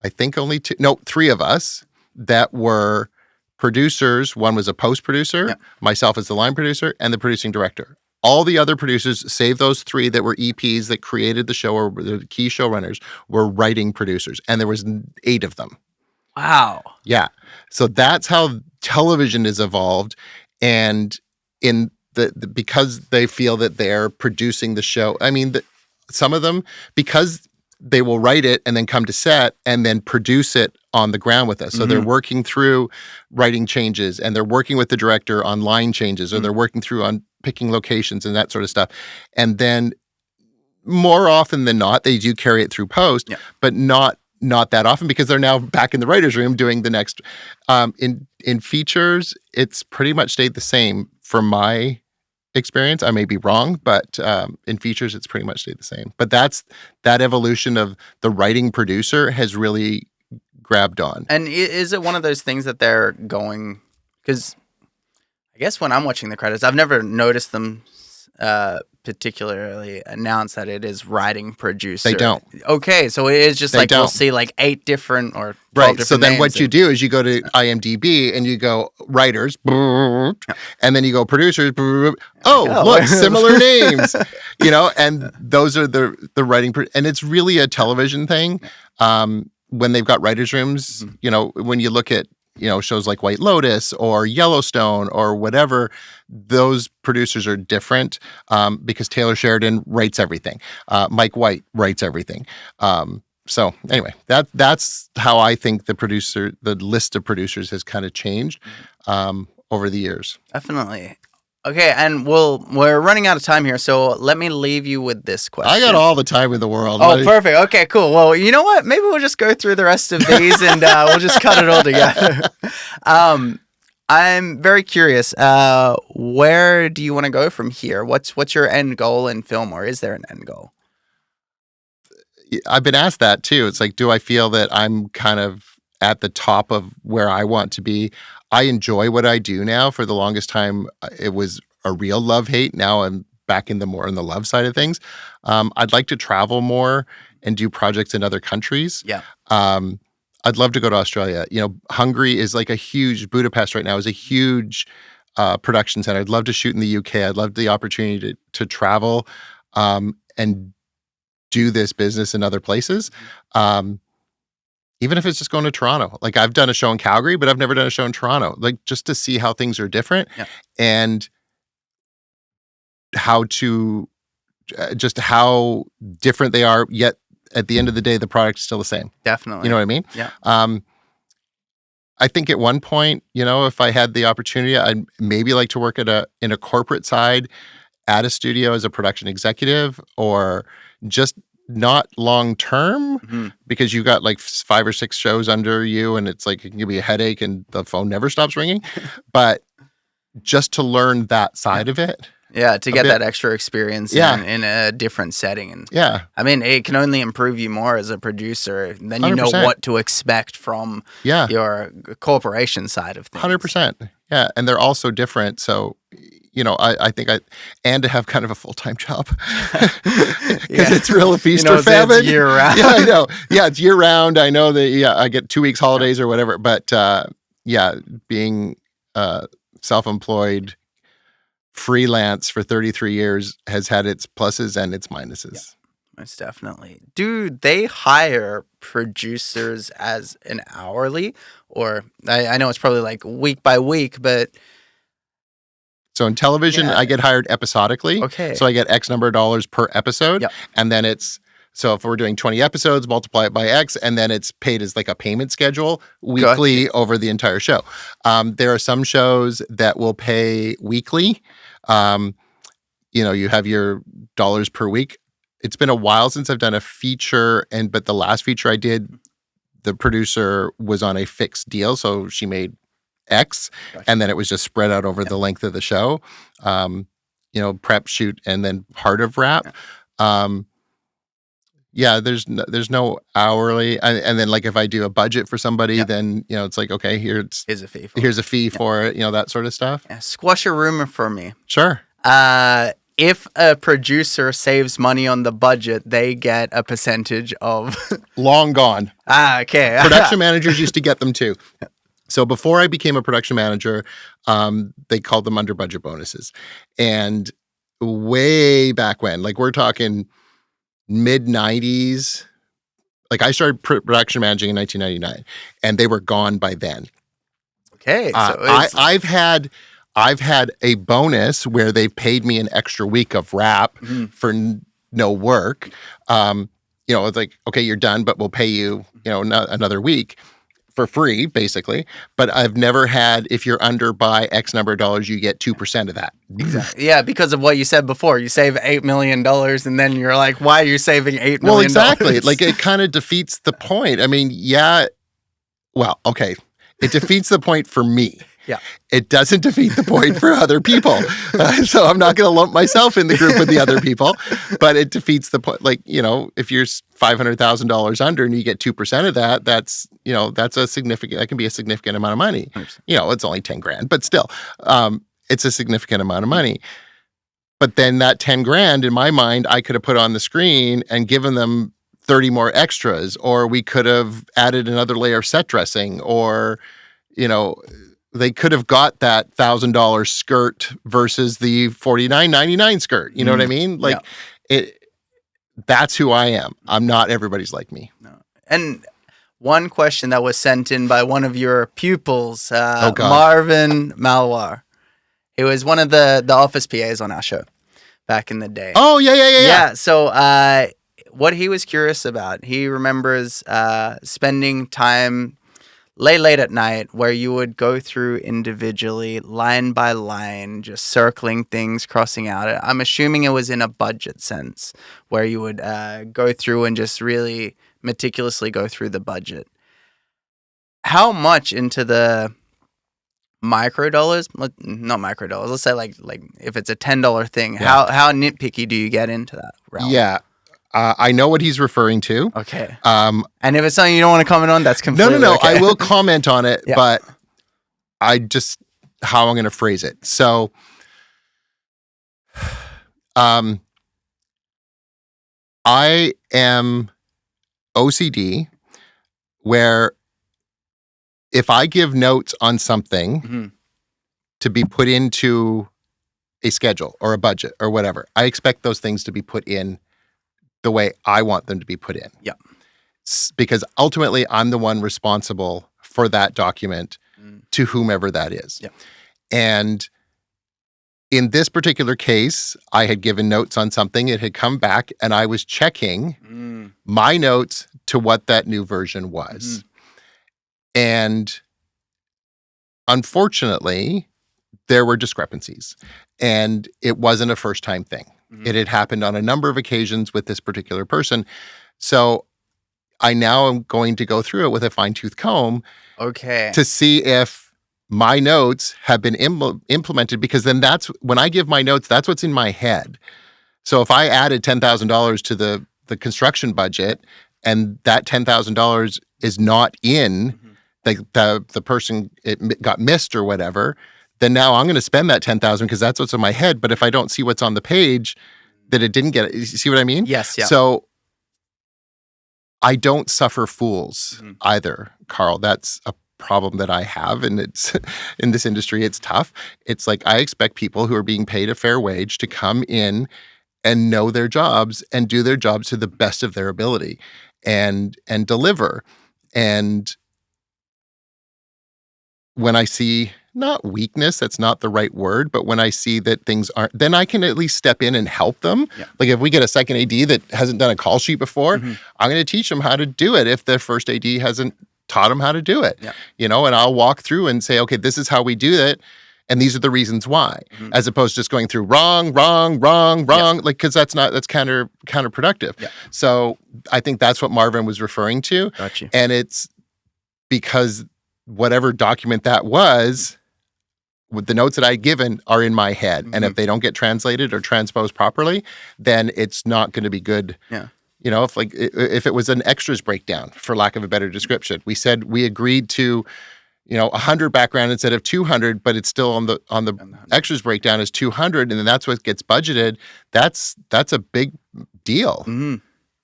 [SPEAKER 2] I think 3 of us that were producers. One was a post-producer, myself as the line producer, and the producing director. All the other producers, save those 3 that were EPs that created the show or the key showrunners, were writing producers, and there was 8 of them.
[SPEAKER 1] Wow.
[SPEAKER 2] Yeah. So that's how television has evolved, and because they feel that they're producing the show. I mean, some of them, because they will write it and then come to set and then produce it on the ground with us. So they're working through writing changes, and they're working with the director on line changes, or they're working through on picking locations and that sort of stuff. And then more often than not, they do carry it through post, but not that often, because they're now back in the writer's room doing the next. In features, it's pretty much stayed the same from my experience. I may be wrong, but in features, it's pretty much stayed the same. But that evolution of the writing producer has really grabbed on.
[SPEAKER 1] And is it one of those things that they're going, because I guess when I'm watching the credits, I've never noticed them particularly announce that it is writing producer.
[SPEAKER 2] They don't.
[SPEAKER 1] Okay, so it is just we'll see like 8 different or 12 different
[SPEAKER 2] So then
[SPEAKER 1] names,
[SPEAKER 2] what you do is you go to IMDb and you go writers, and then you go producers. Look, similar names, and those are the writing. And it's really a television thing. When they've got writers' rooms, when you look at shows like White Lotus or Yellowstone or whatever, those producers are different because Taylor Sheridan writes everything. Mike White writes everything. So anyway, that's how I think the list of producers has kind of changed over the years.
[SPEAKER 1] Definitely. Okay, and we're running out of time here, so let me leave you with this question.
[SPEAKER 2] I got all the time in the world.
[SPEAKER 1] Oh, perfect. Okay, cool. Well, you know what? Maybe we'll just go through the rest of these and we'll just cut it all together. I'm very curious. Where do you want to go from here? What's your end goal in film, or is there an end goal?
[SPEAKER 2] I've been asked that too. It's like, do I feel that I'm kind of at the top of where I want to be? I enjoy what I do now. For the longest time, it was a real love-hate. Now I'm back in the love side of things. I'd like to travel more and do projects in other countries.
[SPEAKER 1] Yeah.
[SPEAKER 2] I'd love to go to Australia. Hungary is like Budapest right now is a huge productions, and I'd love to shoot in the UK. I'd love the opportunity to travel and do this business in other places. Even if it's just going to Toronto. Like, I've done a show in Calgary, but I've never done a show in Toronto. Like, just to see how things are different and how to just how different they are, yet at the end of the day, the product is still the same.
[SPEAKER 1] Definitely.
[SPEAKER 2] You know what I mean?
[SPEAKER 1] Yeah.
[SPEAKER 2] I think at one point, if I had the opportunity, I'd maybe like to work in a corporate side at a studio as a production executive, or just not long term, because you got like 5 or 6 shows under you, and it's like it can give you a headache and the phone never stops ringing. But just to learn that side of it.
[SPEAKER 1] Yeah, to get that extra experience in a different setting. And I mean, it can only improve you more as a producer. Then you know
[SPEAKER 2] 100%.
[SPEAKER 1] what to expect from your corporation side of things.
[SPEAKER 2] 100%. Yeah, and they're all so different. So, I think and to have kind of a full-time job, because it's real feast or famine.
[SPEAKER 1] It's year round.
[SPEAKER 2] Yeah, I know. Yeah, it's year round. I know that. I get 2 weeks holidays or whatever. But being self-employed, freelance for 33 years has had its pluses and its minuses.
[SPEAKER 1] Most definitely. Do they hire producers as an hourly, or I know it's probably like week by week, but
[SPEAKER 2] so in television, I get hired episodically.
[SPEAKER 1] Okay.
[SPEAKER 2] So I get X number of dollars per episode. And then so if we're doing 20 episodes, multiply it by X, and then it's paid as like a payment schedule weekly over the entire show. There are some shows that will pay weekly. You have your dollars per week. It's been a while since I've done a feature, but the last feature I did, the producer was on a fixed deal, so she made X, and then it was just spread out over the length of the show. Prep, shoot, and then part of wrap. There's no hourly, and then like if I do a budget for somebody, then it's like, okay, here's a fee. Here's a fee for it, that sort of stuff.
[SPEAKER 1] Squash a rumor for me.
[SPEAKER 2] Sure.
[SPEAKER 1] If a producer saves money on the budget, they get a percentage of.
[SPEAKER 2] Long gone.
[SPEAKER 1] Okay.
[SPEAKER 2] Production managers used to get them too. So before I became a production manager, they called them under budget bonuses, and way back when, like we're talking mid 90s, like I started production managing in 1999, and they were gone by then.
[SPEAKER 1] Okay. So
[SPEAKER 2] I've had a bonus where they paid me an extra week of wrap for no work. It's like, okay, you're done, but we'll pay you, another week for free, basically. But I've never had, if you're under by X number of dollars, you get 2% of that.
[SPEAKER 1] Exactly. Yeah, because of what you said before. You save $8 million, and then you're like, why are you saving $8 million?
[SPEAKER 2] Well, exactly. Like, it kind of defeats the point. I mean, well, okay. It defeats the point for me.
[SPEAKER 1] Yeah.
[SPEAKER 2] It doesn't defeat the point for other people. So I'm not going to lump myself in the group with the other people, but it defeats the point. Like, if you're $500,000 under and you get 2% of that, that can be a significant amount of money. 100%. It's only 10 grand, but still, it's a significant amount of money. But then that 10 grand, in my mind, I could have put on the screen and given them 30 more extras, or we could have added another layer of set dressing, or, they could have got that $1,000 skirt versus the $49.99 skirt. You know what I mean? Like, that's who I am. I'm not everybody's like me.
[SPEAKER 1] No. And one question that was sent in by one of your pupils, Marvin Malwar. He was one of the office PAs on our show back in the day.
[SPEAKER 2] Oh, yeah.
[SPEAKER 1] So what he was curious about, he remembers spending time late at night where you would go through individually, line by line, just circling things, crossing out. I'm assuming it was in a budget sense where you would go through and just really meticulously go through the budget. How much into the micro dollars, not micro dollars, let's say like if it's a $10 thing, how nitpicky do you get into that realm?
[SPEAKER 2] Yeah. I know what he's referring to.
[SPEAKER 1] Okay. And if it's something you don't want to comment on, that's completely
[SPEAKER 2] No.
[SPEAKER 1] okay.
[SPEAKER 2] I will comment on it, but how I'm going to phrase it. So, I am OCD, where if I give notes on something, to be put into a schedule or a budget or whatever, I expect those things to be put in the way I want them to be put in.
[SPEAKER 1] Yeah.
[SPEAKER 2] Because ultimately, I'm the one responsible for that document to whomever that is.
[SPEAKER 1] Yeah.
[SPEAKER 2] And in this particular case, I had given notes on something. It had come back, and I was checking my notes to what that new version was. And unfortunately, there were discrepancies, and it wasn't a first-time thing. It had happened on a number of occasions with this particular person. So I now am going to go through it with a fine-tooth comb to see if my notes have been implemented, because then that's when I give my notes, that's what's in my head. So if I added $10,000 to the construction budget and that $10,000 is not in the person, it got missed or whatever, then now I'm going to spend that $10,000 because that's what's in my head. But if I don't see what's on the page, that it didn't get it. You see what I mean?
[SPEAKER 1] Yes. Yeah.
[SPEAKER 2] So I don't suffer fools either, Carl. That's a problem that I have, and it's in this industry, it's tough. It's like I expect people who are being paid a fair wage to come in and know their jobs and do their jobs to the best of their ability and deliver. And when I see not weakness, that's not the right word, but when I see that things aren't, then I can at least step in and help them. Yeah. Like if we get a second AD that hasn't done a call sheet before, I'm going to teach them how to do it if their first AD hasn't taught them how to do it. Yeah. You know, and I'll walk through and say, okay, this is how we do it, and these are the reasons why, as opposed to just going through wrong, like, because that's counterproductive. Yeah. So I think that's what Marvin was referring to.
[SPEAKER 1] Gotcha.
[SPEAKER 2] And it's because whatever document that was, with the notes that I'd given are in my head. And if they don't get translated or transposed properly, then it's not going to be good. Yeah. You know, if it was an extras breakdown, for lack of a better description, we agreed to, 100 background instead of 200, but it's still on the extras breakdown is 200, and then that's what gets budgeted. That's a big deal,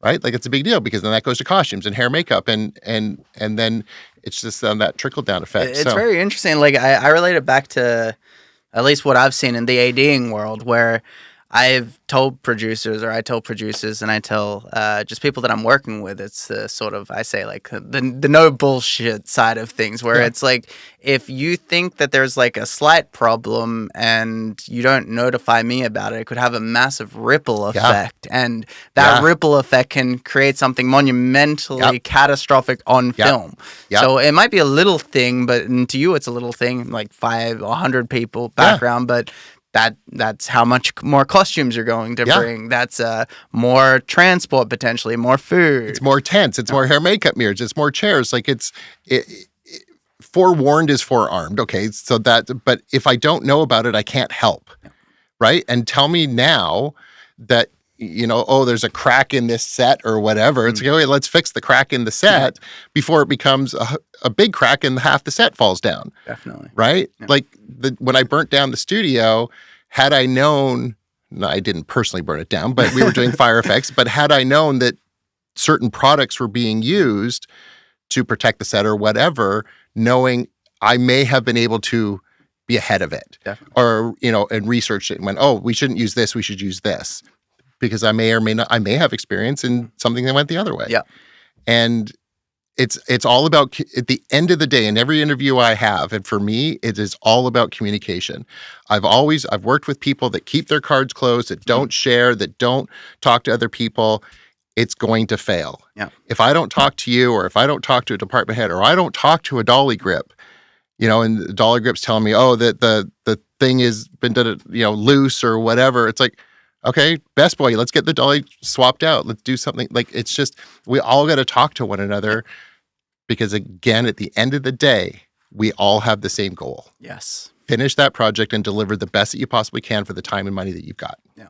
[SPEAKER 2] right? Like it's a big deal because then that goes to costumes and hair, makeup, and then it's just that trickle down effect.
[SPEAKER 1] It's very interesting. Like I relate it back to at least what I've seen in the ADing world, where I've told producers, or I tell producers, and I tell just people that I'm working with, it's sort of, I say like the no bullshit side of things, where it's like, if you think that there's like a slight problem and you don't notify me about it, it could have a massive ripple effect. And that ripple effect can create something monumentally catastrophic on film. So it might be a little thing, but to you it's a little thing, like 100 people background, but that's how much more costumes you're going to bring. That's more transport, potentially more food.
[SPEAKER 2] It's more tents. It's more hair, makeup mirrors. It's more chairs. Like forewarned is forearmed. Okay, so but if I don't know about it, I can't help, right? And tell me now that there's a crack in this set or whatever. It's like, okay, let's fix the crack in the set before it becomes a big crack and half the set falls down.
[SPEAKER 1] Definitely.
[SPEAKER 2] Right? Yeah. Like when I burnt down the studio, had I known, no, I didn't personally burn it down, but we were doing fire effects, but had I known that certain products were being used to protect the set or whatever, knowing I may have been able to be ahead of it. Definitely. Or, and research it and went, oh, we shouldn't use this, we should use this. Because I may or may not, I may have experience in something that went the other way. Yeah. And it's all about, at the end of the day, in every interview I have, and for me, it is all about communication. I've worked with people that keep their cards closed, that don't share, that don't talk to other people. It's going to fail. Yeah. If I don't talk to you, or if I don't talk to a department head, or I don't talk to a dolly grip, and the dolly grip's telling me, oh, that the thing has been done, loose or whatever. It's like, okay, best boy, let's get the dolly swapped out. Let's do something. Like, it's just, we all got to talk to one another, because again, at the end of the day, we all have the same goal.
[SPEAKER 1] Yes.
[SPEAKER 2] Finish that project and deliver the best that you possibly can for the time and money that you've got.
[SPEAKER 1] Yeah.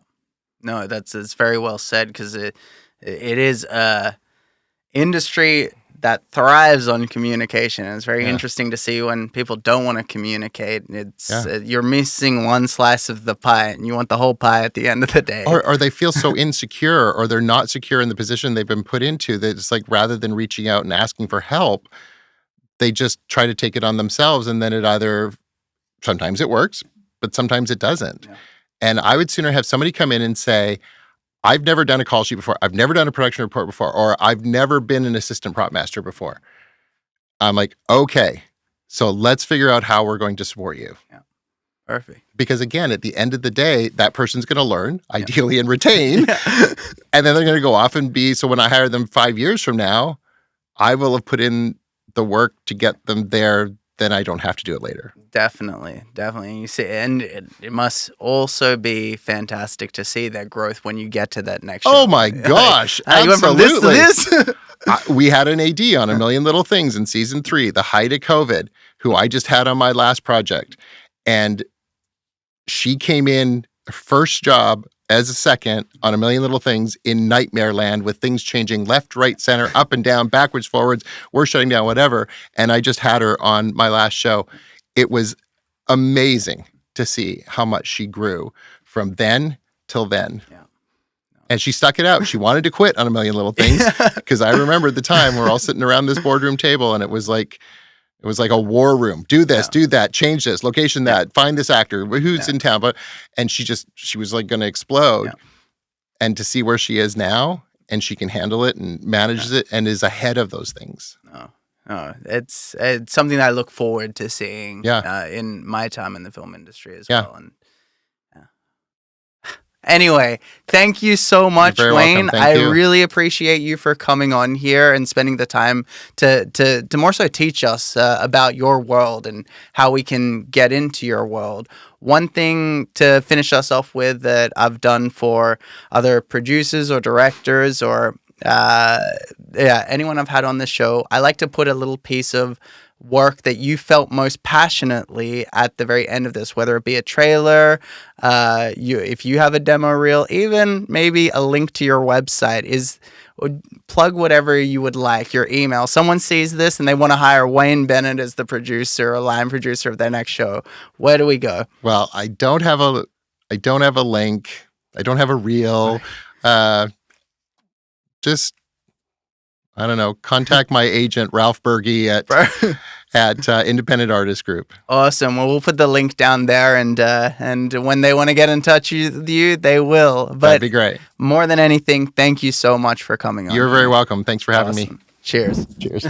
[SPEAKER 1] No, it's very well said, because it is a industry that thrives on communication. And it's very interesting to see when people don't want to communicate. It's you're missing one slice of the pie, and you want the whole pie at the end of the day.
[SPEAKER 2] Or they feel so insecure, or they're not secure in the position they've been put into, that it's like, rather than reaching out and asking for help, they just try to take it on themselves, and then it either sometimes it works, but sometimes it doesn't.
[SPEAKER 1] Yeah.
[SPEAKER 2] And I would sooner have somebody come in and say, I've never done a call sheet before. I've never done a production report before, or I've never been an assistant prop master before. I'm like, okay, so let's figure out how we're going to support you.
[SPEAKER 1] Yeah. Perfect.
[SPEAKER 2] Because again, at the end of the day, that person's going to learn, ideally, and retain. And then they're going to go off and be, so when I hire them 5 years from now, I will have put in the work to get them there, then I don't have to do it later.
[SPEAKER 1] Definitely. You see, and it must also be fantastic to see that growth when you get to that next show.
[SPEAKER 2] Oh my gosh.
[SPEAKER 1] You went from this to this?
[SPEAKER 2] We had an AD on A Million Little Things in season 3, the height of COVID, who I just had on my last project. And she came in, first job as a second on A Million Little Things in Nightmare Land with things changing left, right, center, up and down, backwards, forwards, we're shutting down, whatever. And I just had her on my last show. It was amazing to see how much she grew from then till then. Yeah. And she stuck it out. She wanted to quit on A Million Little Things because I remember the time we're all sitting around this boardroom table and it was like a war room. Do this, do that, change this, location that, find this actor, who's in town. And she was like going to explode. Yeah. And to see where she is now and she can handle it and manages it and is ahead of those things.
[SPEAKER 1] Oh, it's something that I look forward to seeing in my time in the film industry as well. And anyway, thank you so much, Wayne. I really appreciate you for coming on here and spending the time to more so teach us about your world and how we can get into your world. One thing to finish us off with that I've done for other producers or directors or anyone I've had on this show, I like to put a little piece of work that you felt most passionately at the very end of this, whether it be a trailer, if you have a demo reel, even maybe a link to your website, plug whatever you would like, your email. Someone sees this and they want to hire Wayne Bennet as the producer or line producer of their next show. Where do we go?
[SPEAKER 2] Well, I don't have a link. I don't have a reel. Just, I don't know, contact my agent, Ralph Berge at Independent Artist Group.
[SPEAKER 1] Awesome. Well, we'll put the link down there, and when they want to get in touch with you, they will. But
[SPEAKER 2] that'd be great.
[SPEAKER 1] More than anything, thank you so much for coming on.
[SPEAKER 2] You're very welcome. Thanks for having me.
[SPEAKER 1] Cheers.
[SPEAKER 2] Cheers.